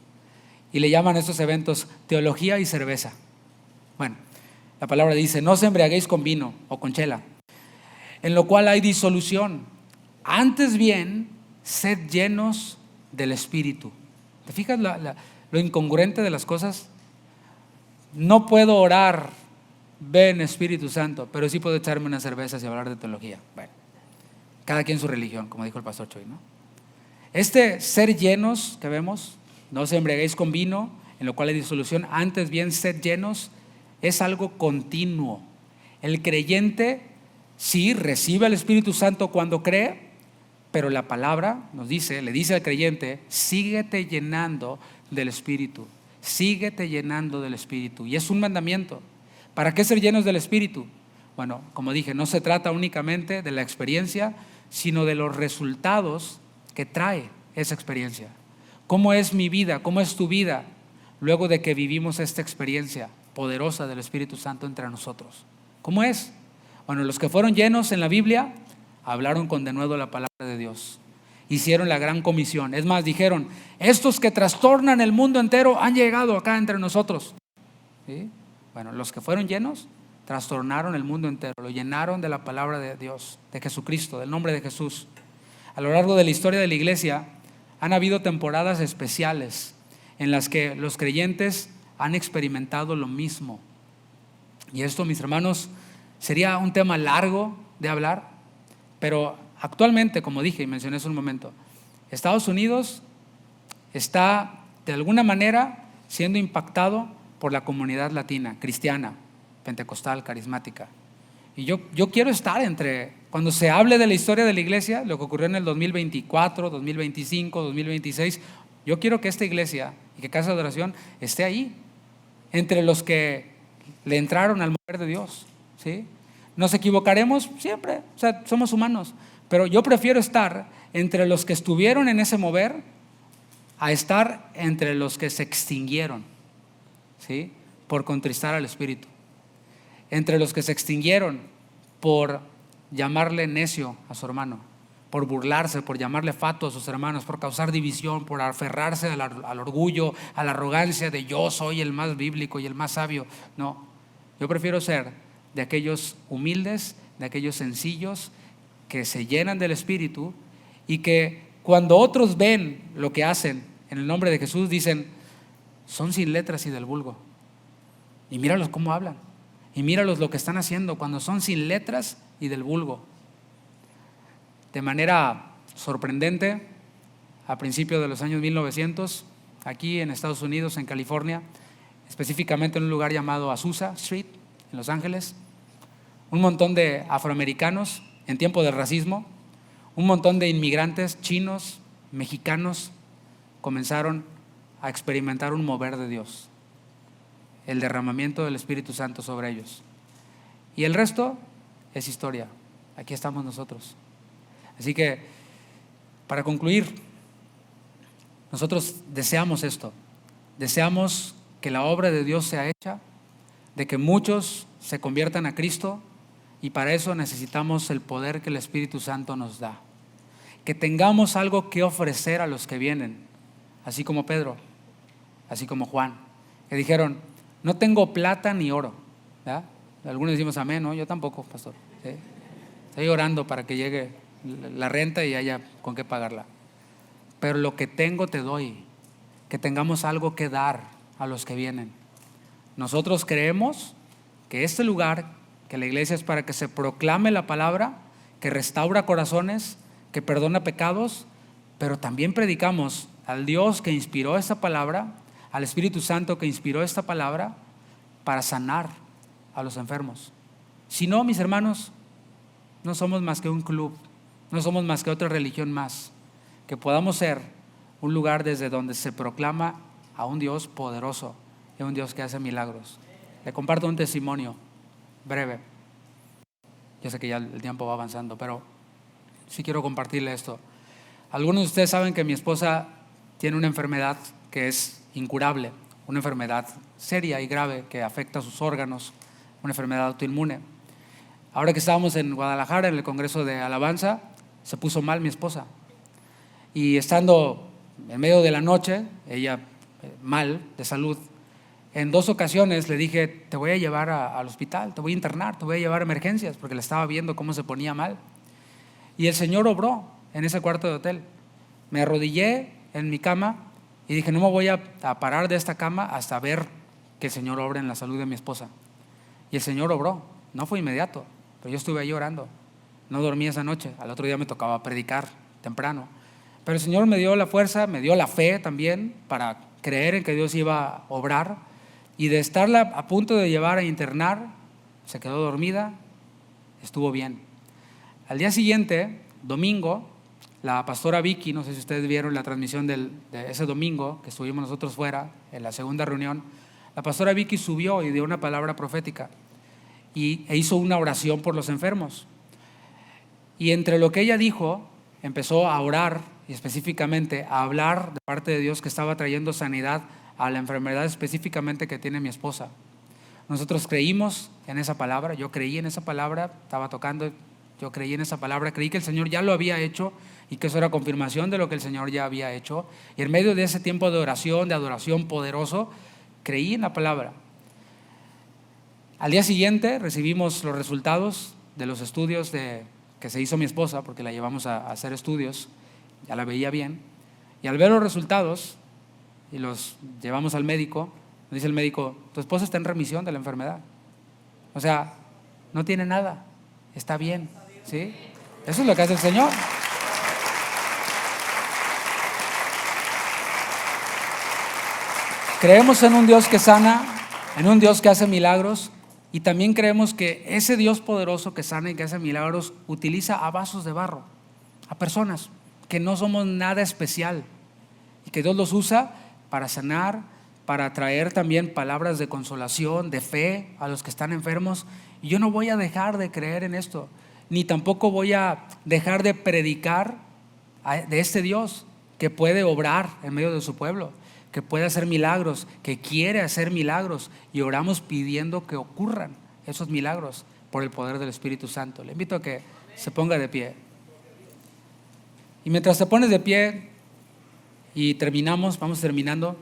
y le llaman a estos eventos teología y cerveza. Bueno, la palabra dice, no os embriaguéis con vino o con chela, en lo cual hay disolución. Antes bien, sed llenos del Espíritu. ¿Te fijas lo incongruente de las cosas? No puedo orar, ven Espíritu Santo, pero sí puedo echarme unas cervezas y hablar de teología. Bueno, cada quien su religión, como dijo el pastor Choy, ¿no? Este ser llenos que vemos no os embriaguéis con vino, en lo cual hay disolución, antes bien sed llenos. Es algo continuo. El creyente sí recibe al Espíritu Santo cuando cree, pero la palabra nos dice, le dice al creyente, síguete llenando del Espíritu, síguete llenando del Espíritu. Y es un mandamiento. ¿Para qué ser llenos del Espíritu? Bueno, como dije, no se trata únicamente de la experiencia, sino de los resultados que trae esa experiencia. ¿Cómo es mi vida? ¿Cómo es tu vida luego de que vivimos esta experiencia poderosa del Espíritu Santo entre nosotros? ¿Cómo es? Bueno, los que fueron llenos en la Biblia hablaron con denuedo la palabra de Dios. Hicieron la gran comisión. Es más, dijeron, estos que trastornan el mundo entero han llegado acá entre nosotros. ¿Sí? Bueno, los que fueron llenos trastornaron el mundo entero, lo llenaron de la palabra de Dios, de Jesucristo, del nombre de Jesús. A lo largo de la historia de la iglesia han habido temporadas especiales en las que los creyentes han experimentado lo mismo. Y esto, mis hermanos, sería un tema largo de hablar, pero actualmente, como dije y mencioné hace un momento, Estados Unidos está de alguna manera siendo impactado por la comunidad latina, cristiana, pentecostal, carismática. Y yo quiero estar cuando se hable de la historia de la iglesia, lo que ocurrió en el 2024, 2025, 2026, yo quiero que esta iglesia y que Casa de Adoración esté ahí, entre los que le entraron al mover de Dios. ¿Sí? Nos equivocaremos siempre, o sea, somos humanos, pero yo prefiero estar entre los que estuvieron en ese mover a estar entre los que se extinguieron, ¿sí? Por contristar al Espíritu, entre los que se extinguieron por llamarle necio a su hermano, por burlarse, por llamarle fatuo a sus hermanos, por causar división, por aferrarse al orgullo, a la arrogancia de yo soy el más bíblico y el más sabio. No, yo prefiero ser de aquellos humildes, de aquellos sencillos que se llenan del Espíritu y que cuando otros ven lo que hacen en el nombre de Jesús dicen, son sin letras y del vulgo. Y míralos cómo hablan. Y míralos lo que están haciendo cuando son sin letras y del vulgo. De manera sorprendente, a principios de los años 1900, aquí en Estados Unidos, en California, específicamente en un lugar llamado Azusa Street, en Los Ángeles, un montón de afroamericanos en tiempo de racismo, un montón de inmigrantes chinos, mexicanos, comenzaron a experimentar un mover de Dios, el derramamiento del Espíritu Santo sobre ellos. Y el resto es historia. Aquí estamos nosotros. Así que, para concluir, nosotros deseamos esto. Deseamos que la obra de Dios sea hecha, de que muchos se conviertan a Cristo, y para eso necesitamos el poder que el Espíritu Santo nos da. Que tengamos algo que ofrecer a los que vienen, así como Pedro, así como Juan, que dijeron, no tengo plata ni oro. ¿Verdad? Algunos decimos amén, ¿no? Yo tampoco, pastor. ¿Sí? Estoy orando para que llegue la renta y haya con qué pagarla. Pero lo que tengo te doy, que tengamos algo que dar a los que vienen. Nosotros creemos que este lugar, que la iglesia es para que se proclame la palabra, que restaura corazones, que perdona pecados, pero también predicamos al Dios que inspiró esta palabra, al Espíritu Santo que inspiró esta palabra para sanar a los enfermos. Si no, mis hermanos, no somos más que un club, no somos más que otra religión más, que podamos ser un lugar desde donde se proclama a un Dios poderoso y a un Dios que hace milagros. Le comparto un testimonio breve. Yo sé que ya el tiempo va avanzando, pero sí quiero compartirle esto. Algunos de ustedes saben que mi esposa tiene una enfermedad que es incurable, una enfermedad seria y grave que afecta a sus órganos, una enfermedad autoinmune. Ahora que estábamos en Guadalajara en el Congreso de Alabanza, se puso mal mi esposa. Y estando en medio de la noche, ella mal de salud, en 2 ocasiones le dije, te voy a llevar al hospital, te voy a internar, te voy a llevar a emergencias, porque le estaba viendo cómo se ponía mal. Y el Señor obró en ese cuarto de hotel. Me arrodillé en mi cama y dije, no me voy a parar de esta cama hasta ver que el Señor obre en la salud de mi esposa. Y el Señor obró, no fue inmediato, pero yo estuve ahí orando. No dormí esa noche, al otro día me tocaba predicar temprano. Pero el Señor me dio la fuerza, me dio la fe también para creer en que Dios iba a obrar, y de estarla a punto de llevar a internar, se quedó dormida, estuvo bien. Al día siguiente, domingo, la pastora Vicky, no sé si ustedes vieron la transmisión de ese domingo que estuvimos nosotros fuera, en la segunda reunión, la pastora Vicky subió y dio una palabra profética e hizo una oración por los enfermos. Y entre lo que ella dijo, empezó a orar y específicamente a hablar de parte de Dios que estaba trayendo sanidad a la enfermedad específicamente que tiene mi esposa. Nosotros creímos en esa palabra, yo creí en esa palabra, estaba tocando, yo creí en esa palabra, creí que el Señor ya lo había hecho y que eso era confirmación de lo que el Señor ya había hecho. Y en medio de ese tiempo de oración, de adoración poderoso, creí en la palabra. Al día siguiente recibimos los resultados de los estudios que se hizo mi esposa, porque la llevamos a hacer estudios, ya la veía bien, y al ver los resultados y los llevamos al médico, nos dice el médico: tu esposa está en remisión de la enfermedad, o sea, no tiene nada, está bien, ¿sí? Eso es lo que hace el Señor. Creemos en un Dios que sana, en un Dios que hace milagros, y también creemos que ese Dios poderoso que sana y que hace milagros utiliza a vasos de barro, a personas que no somos nada especial, y que Dios los usa para sanar, para traer también palabras de consolación, de fe a los que están enfermos. Y yo no voy a dejar de creer en esto, ni tampoco voy a dejar de predicar de este Dios que puede obrar en medio de su pueblo, que puede hacer milagros, que quiere hacer milagros, y oramos pidiendo que ocurran esos milagros por el poder del Espíritu Santo. Le invito a que se ponga de pie. Y mientras te pones de pie y vamos terminando,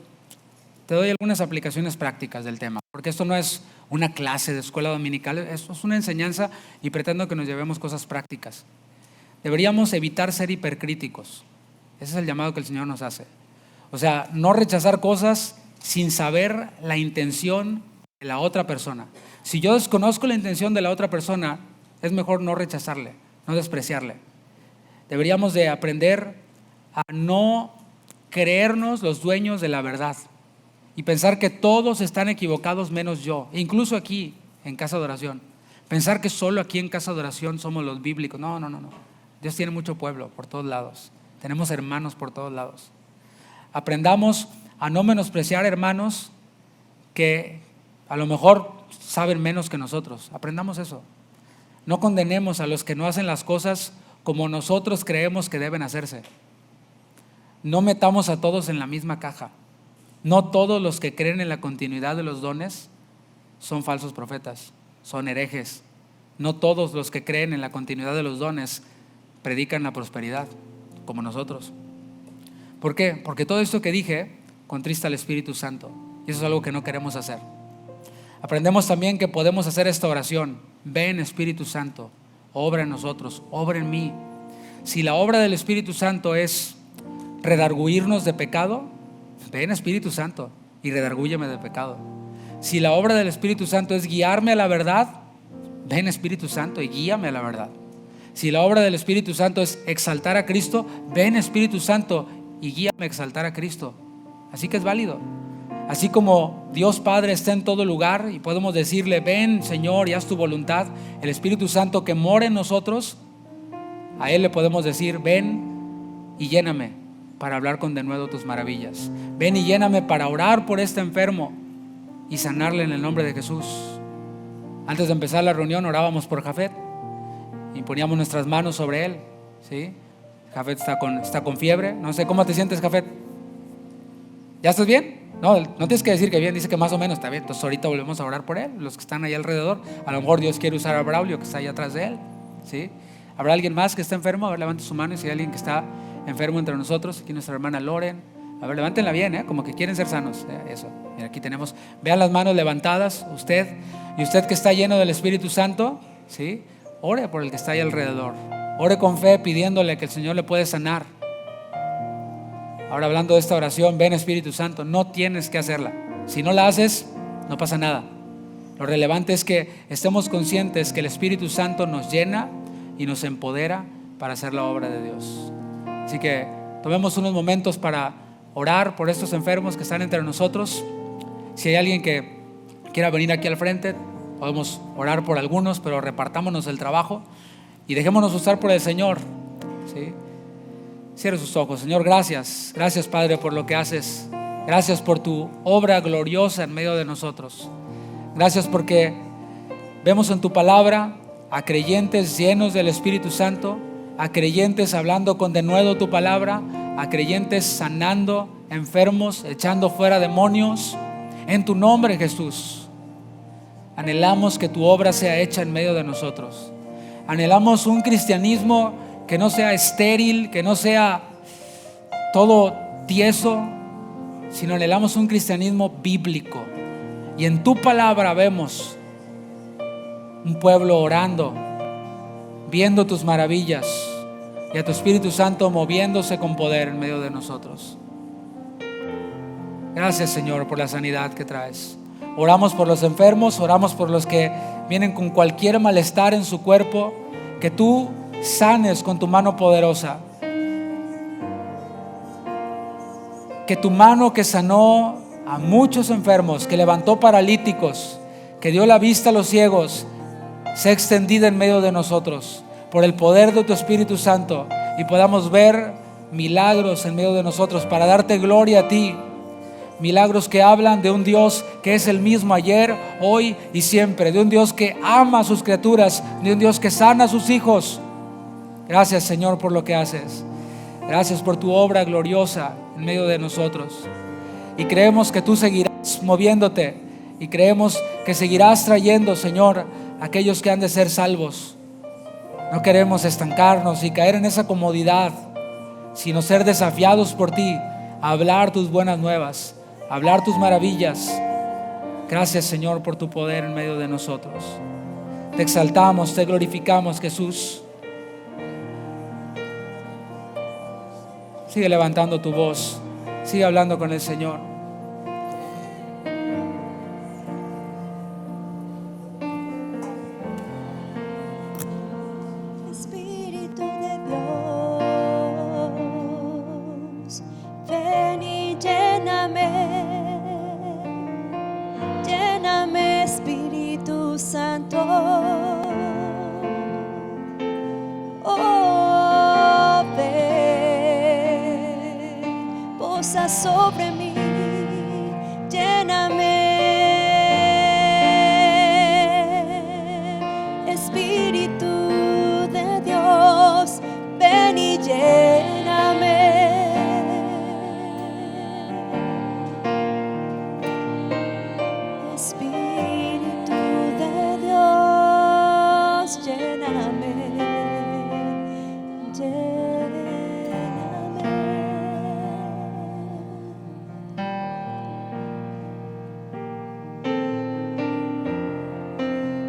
te doy algunas aplicaciones prácticas del tema, porque esto no es una clase de escuela dominical, esto es una enseñanza y pretendo que nos llevemos cosas prácticas. Deberíamos evitar ser hipercríticos. Ese es el llamado que el Señor nos hace. O sea, no rechazar cosas sin saber la intención de la otra persona. Si yo desconozco la intención de la otra persona, es mejor no rechazarle, no despreciarle. Deberíamos de aprender a no creernos los dueños de la verdad y pensar que todos están equivocados menos yo, incluso aquí en Casa de Oración. Pensar que solo aquí en Casa de Oración somos los bíblicos. No. Dios tiene mucho pueblo por todos lados. Tenemos hermanos por todos lados. Aprendamos a no menospreciar hermanos que a lo mejor saben menos que nosotros. Aprendamos eso. No condenemos a los que no hacen las cosas como nosotros creemos que deben hacerse. No metamos a todos en la misma caja. No todos los que creen en la continuidad de los dones son falsos profetas, son herejes. No todos los que creen en la continuidad de los dones predican la prosperidad como nosotros. ¿Por qué? Porque todo esto que dije contrista al Espíritu Santo, y eso es algo que no queremos hacer. Aprendemos también que podemos hacer esta oración: ven Espíritu Santo, obra en nosotros, obra en mí. Si la obra del Espíritu Santo es redarguirnos de pecado, ven Espíritu Santo y redargúyeme de pecado. Si la obra del Espíritu Santo es guiarme a la verdad, ven Espíritu Santo y guíame a la verdad. Si la obra del Espíritu Santo es exaltar a Cristo, ven Espíritu Santo y guíame a exaltar a Cristo. Así que es válido. Así como Dios Padre está en todo lugar y podemos decirle: ven Señor y haz tu voluntad, el Espíritu Santo que mora en nosotros, a Él le podemos decir: ven y lléname para hablar con denuedo tus maravillas. Ven y lléname para orar por este enfermo y sanarle en el nombre de Jesús. Antes de empezar la reunión orábamos por Jafet y poníamos nuestras manos sobre él, ¿sí? Jafet está con fiebre. No sé, ¿cómo te sientes, Jafet? ¿Ya estás bien? No tienes que decir que bien, dice que más o menos está bien. Entonces ahorita volvemos a orar por él, los que están ahí alrededor. A lo mejor Dios quiere usar a Braulio, que está ahí atrás de él, ¿sí? ¿Habrá alguien más que está enfermo? A ver, levante su mano. Si hay alguien que está enfermo entre nosotros, aquí nuestra hermana Loren. A ver, levántenla bien, como que quieren ser sanos. Eso, mira, aquí tenemos. Vean las manos levantadas. Usted que está lleno del Espíritu Santo, ¿sí? Ore por el que está ahí alrededor. Ore con fe pidiéndole que el Señor le puede sanar. Ahora, hablando de esta oración, ven Espíritu Santo, no tienes que hacerla. Si no la haces, no pasa nada. Lo relevante es que estemos conscientes que el Espíritu Santo nos llena y nos empodera para hacer la obra de Dios. Así que tomemos unos momentos para orar por estos enfermos que están entre nosotros. Si hay alguien que quiera venir aquí al frente, podemos orar por algunos, pero repartámonos el trabajo y dejémonos usar por el Señor, ¿sí? Cierre sus ojos. Señor, gracias. Gracias, Padre, por lo que haces. Gracias por tu obra gloriosa en medio de nosotros. Gracias porque vemos en tu palabra a creyentes llenos del Espíritu Santo, a creyentes hablando con denuedo tu palabra, a creyentes sanando enfermos, echando fuera demonios. En tu nombre, Jesús, anhelamos que tu obra sea hecha en medio de nosotros. Anhelamos un cristianismo que no sea estéril, que no sea todo tieso, sino anhelamos un cristianismo bíblico. Y en tu palabra vemos un pueblo orando, viendo tus maravillas y a tu Espíritu Santo moviéndose con poder en medio de nosotros. Gracias, Señor, por la sanidad que traes. Oramos por los enfermos, oramos por los que vienen con cualquier malestar en su cuerpo, que tú sanes con tu mano poderosa. Que tu mano que sanó a muchos enfermos, que levantó paralíticos, que dio la vista a los ciegos, sea extendida en medio de nosotros por el poder de tu Espíritu Santo, y podamos ver milagros en medio de nosotros para darte gloria a ti. Milagros que hablan de un Dios que es el mismo ayer, hoy y siempre, de un Dios que ama a sus criaturas, de un Dios que sana a sus hijos. Gracias, Señor, por lo que haces. Gracias por tu obra gloriosa en medio de nosotros. Y creemos que tú seguirás moviéndote, y creemos que seguirás trayendo, Señor, a aquellos que han de ser salvos. No queremos estancarnos y caer en esa comodidad, sino ser desafiados por ti a hablar tus buenas nuevas, a hablar tus maravillas. Gracias, Señor, por tu poder en medio de nosotros. Te exaltamos, te glorificamos, Jesús. Sigue levantando tu voz, sigue hablando con el Señor. Espíritu de Dios, ven y lléname, lléname, Espíritu Santo. Oh, ven, posa sobre mí, lléname, Espíritu de Dios, ven y lléname. Espíritu de Dios, lléname, lléname.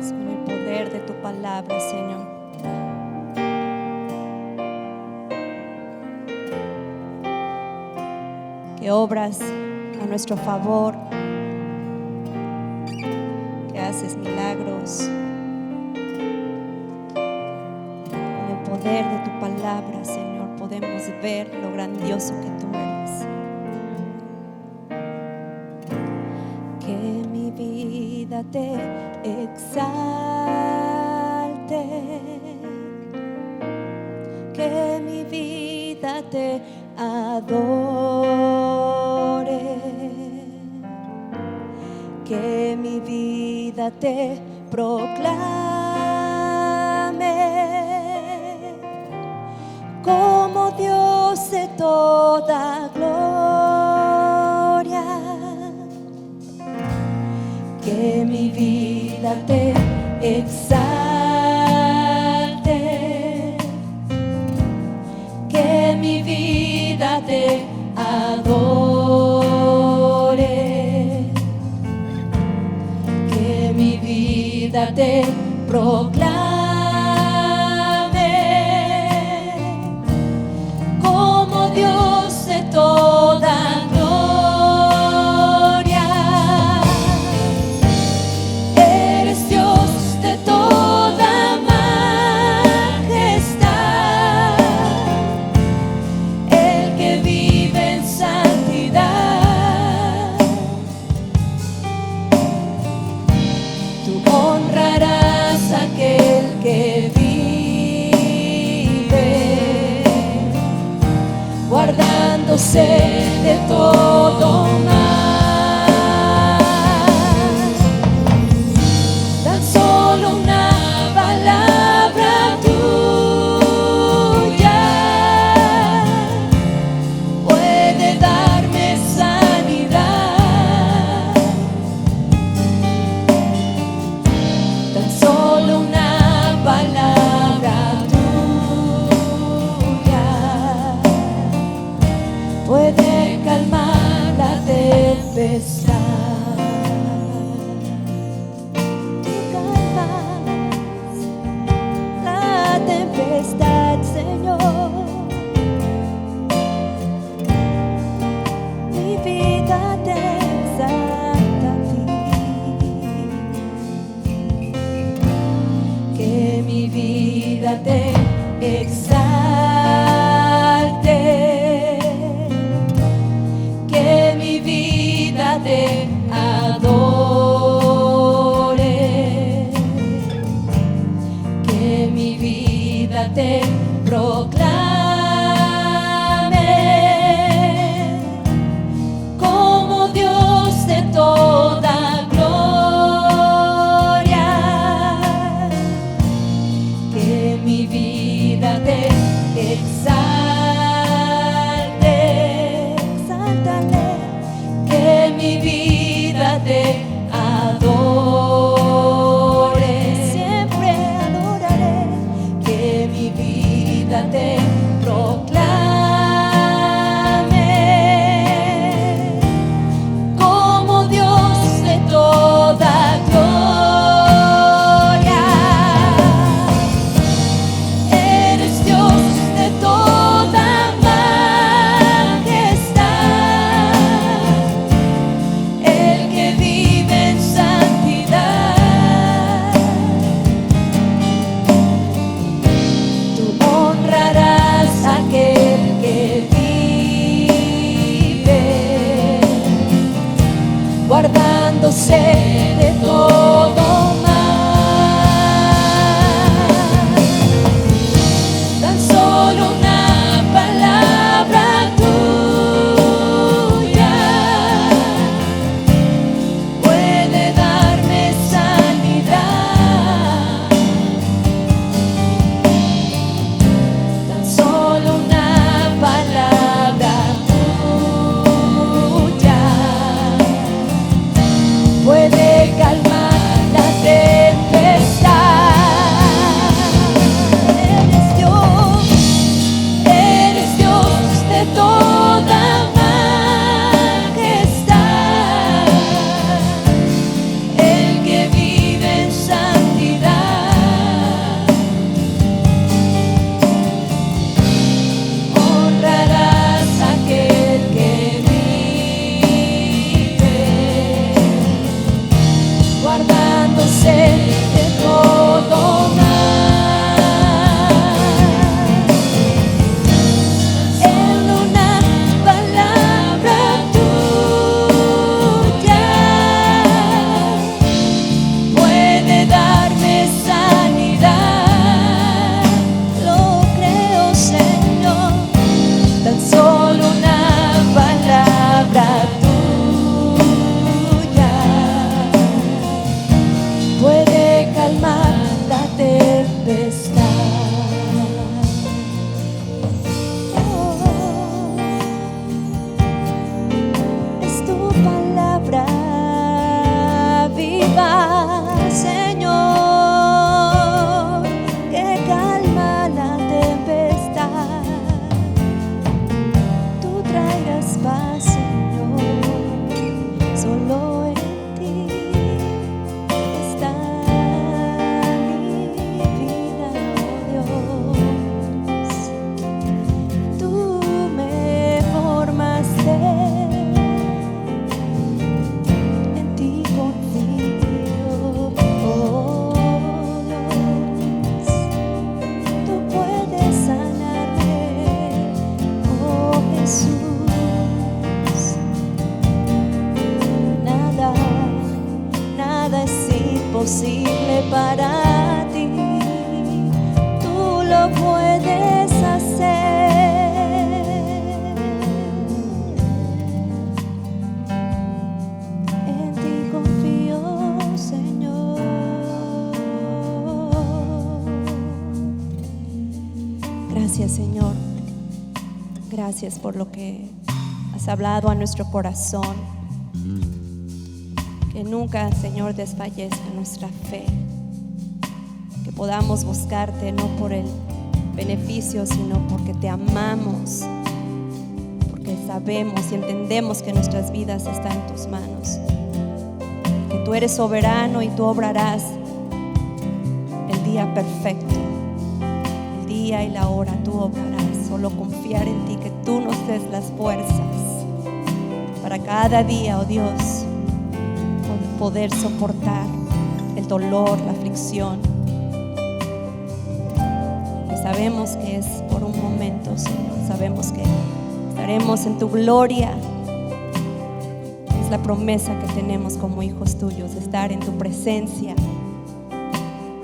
Con el poder de tu palabra, Señor. Que obras a nuestro favor, que haces milagros. Con el poder de tu palabra, Señor, podemos ver lo grandioso que tú eres. Que mi vida te exalte, que mi vida te adore, que mi vida te proclame como Dios de toda gloria. Que mi vida te exalte, que mi vida te adore, que mi vida te proclame como Dios de toda gloria. Eres Dios de toda majestad, el que librarse de todo mal. Tan solo una palabra tuya puede darme sanidad. Tan solo una palabra tuya puede calmar la tempestad. Tú calmas la tempestad, Señor. Mi vida te exalta a ti. Que mi vida te exalte, que mi vida te adore, que mi vida te proclame como Dios de toda gloria. Que mi vida te exalte, exáltale, que mi vida te adore, siempre adoraré, que mi vida te Gracias, Señor. Gracias por lo que has hablado a nuestro corazón. Que nunca, Señor, desfallezca nuestra fe. Que podamos buscarte no por el beneficio, sino porque te amamos. Porque sabemos y entendemos que nuestras vidas están en tus manos. Que tú eres soberano y tú obrarás el día perfecto. El día y la hora tú obrarás. Solo confiar en ti, que tú nos des las fuerzas para cada día, oh Dios, poder soportar el dolor, la aflicción, que sabemos que es por un momento, Señor. Sabemos que estaremos en tu gloria. Es la promesa que tenemos como hijos tuyos, de estar en tu presencia,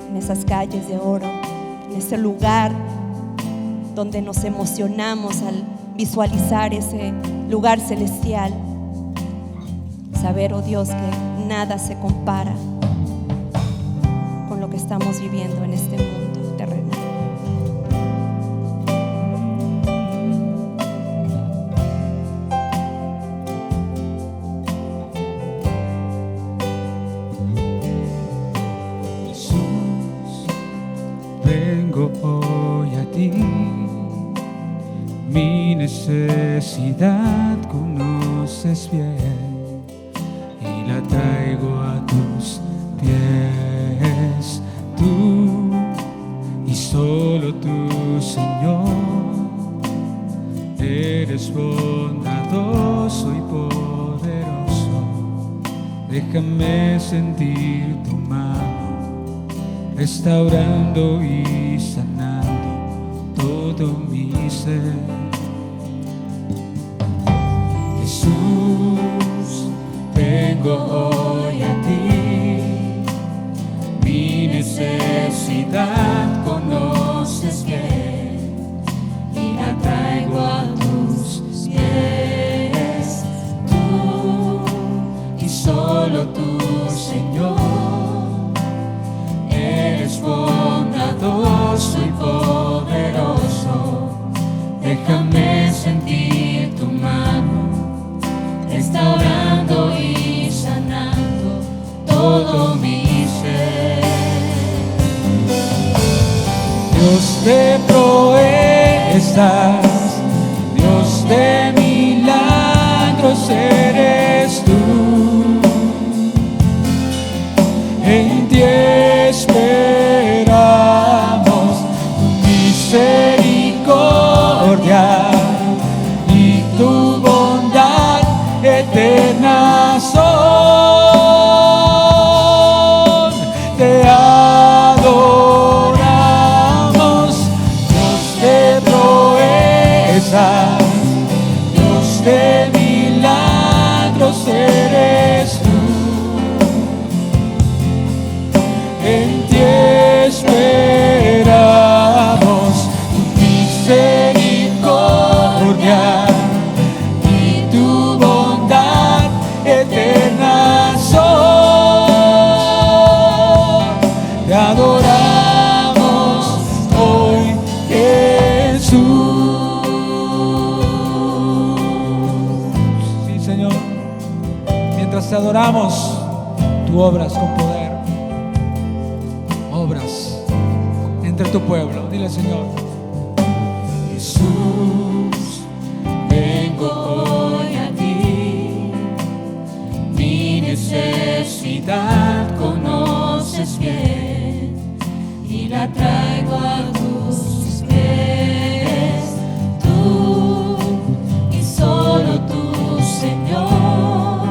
en esas calles de oro, en ese lugar donde nos emocionamos al visualizar ese lugar celestial. Saber, oh Dios, que nada se compara con lo que estamos viviendo en este mundo terrenal. Jesús, vengo hoy a ti. Mi necesidad conoces bien y la traigo a tus pies. Tú y solo tú, Señor, eres bondadoso y poderoso. Déjame sentir tu mano, restaurando y sanando todo mi ser. Jesús, vengo hoy a ti. Mi necesidad conoces bien y la traigo a tus pies. Tú y solo tú, Señor, eres bondadoso y poderoso. Déjame sentir tu mano, restaurando y sanando todo mi ser. Dios de proezas, Dios de milagros eres tú. En ti esperamos tu misericordia y tu bondad eterna son. Te adoramos, Dios de proezas, Dios de milagros eres tú. En ti esperamos tu misericordia y tu bondad eterna son. Te adoramos hoy, Jesús. Sí, Señor, mientras te adoramos, tú obras con poder. Obras entre tu pueblo. Dile, Señor. Jesús, vengo hoy a ti. Mi necesidad conoces bien y la traigo a tus pies. Tú y solo tú, Señor,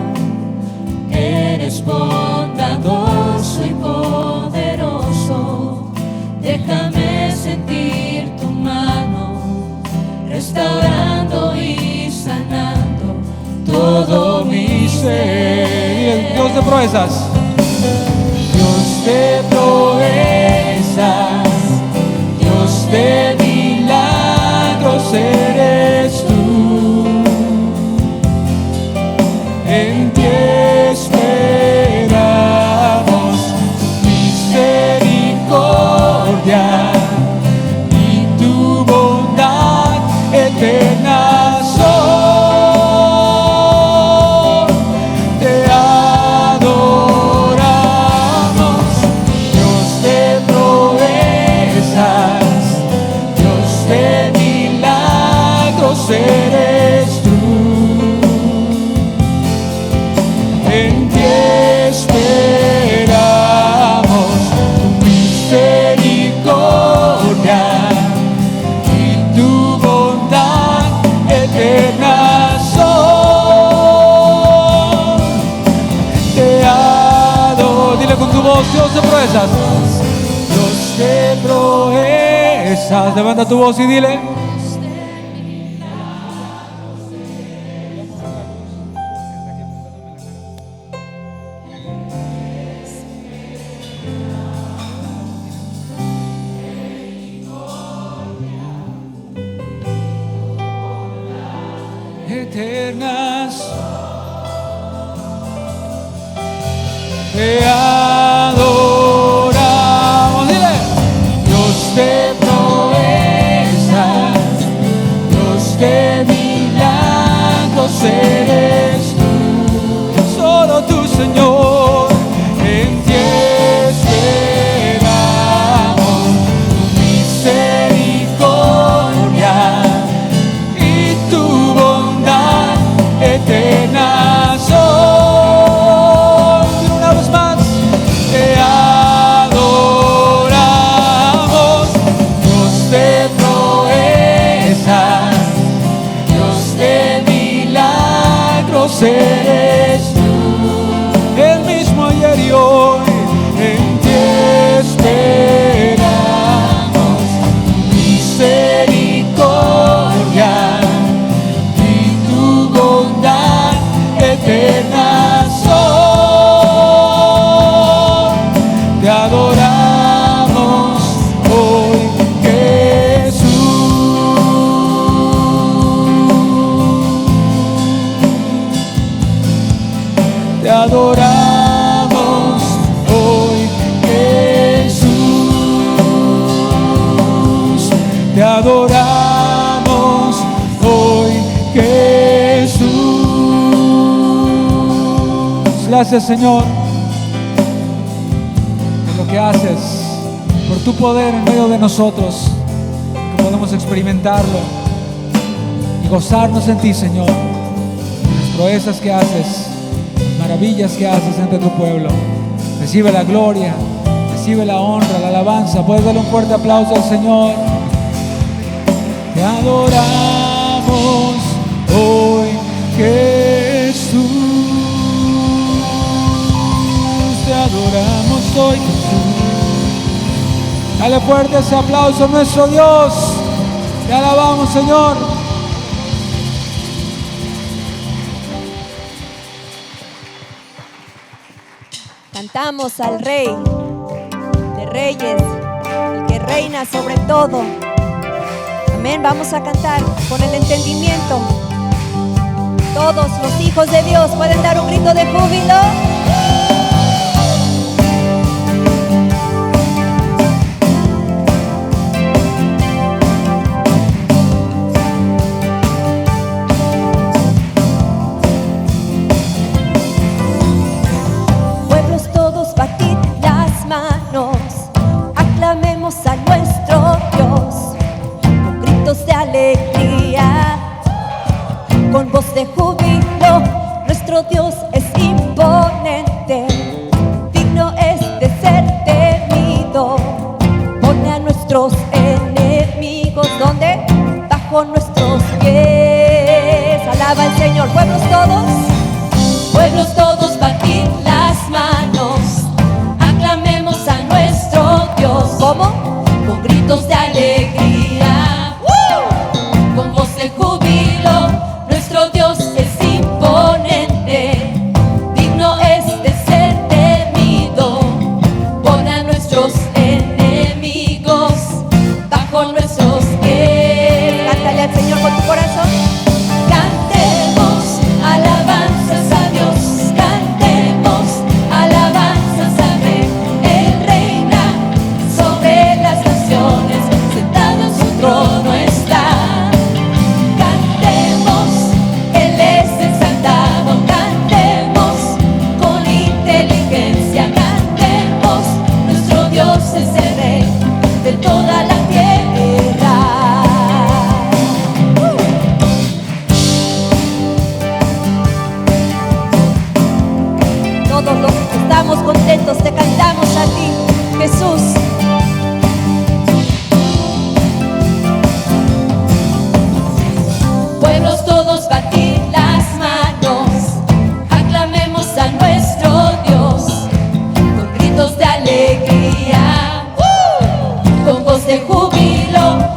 eres bondadoso y poderoso. Déjame sentir tu mano, restaurando y sanando todo mi ser. Dios de proezas, Dios de proezas, Dios de milagros eres tú. En ti esperamos misericordia y tu bondad estás. Levanta tu voz y dile. Eternas, te adoramos, dile. Dios de proezas, Dios de milagros eres tú, solo tú, Señor. En ti esperamos tu misericordia y tu bondad eterna son. Una vez más, te adoramos, Dios de proezas, Dios de milagros eres tú, el mismo ayer y hoy. En ti esperamos tu misericordia y tu bondad eterna son. Te adoramos hoy, Jesús. Te adoramos hoy, Jesús. Te adoramos hoy, Jesús. Gracias, Señor, por lo que haces, por tu poder en medio de nosotros, que podemos experimentarlo y gozarnos en ti, Señor. Las proezas que haces, maravillas que haces entre tu pueblo. Recibe la gloria, recibe la honra, la alabanza. Puedes darle un fuerte aplauso al Señor. Te adoramos hoy, Jesús. Te adoramos hoy, Jesús. Dale fuerte ese aplauso a nuestro Dios. Te alabamos, Señor. Cantamos al Rey de Reyes, el que reina sobre todo. Amén. Vamos a cantar con el entendimiento. Todos los hijos de Dios pueden dar un grito de júbilo. Pueblos todos, batid las manos, aclamemos a nuestro Dios con gritos de alegría, con voz de júbilo. Nuestro Dios es imponente, digno es de ser temido. Pone a nuestros enemigos, ¿dónde? Bajo nuestros pies. Alaba al Señor. Pueblos todos, batid las manos, aclamemos a nuestro Dios. ¿Cómo? Con gritos de alegría, con voz de júbilo. Nuestro Dios es imponente, digno es de ser temido. Pone a nuestros enemigos bajo nuestros pies. Cántale al Señor con tu corazón. Cantemos alabanzas a Dios, cantemos alabanzas al Rey. Él reina sobre las naciones, sentado en su trono está. Cantemos, Él es exaltado, cantemos con inteligencia, cantemos, nuestro Dios es el Rey de toda la tierra. Todos los que estamos contentos te cantamos a ti, Jesús. Pueblos todos, batid las manos, aclamemos a nuestro Dios con gritos de alegría, con voz de júbilo.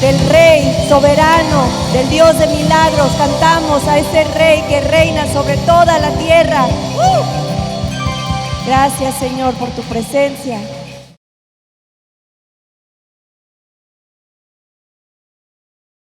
del Rey soberano, del Dios de milagros. Cantamos a ese Rey que reina sobre toda la tierra. Gracias, Señor, por tu presencia.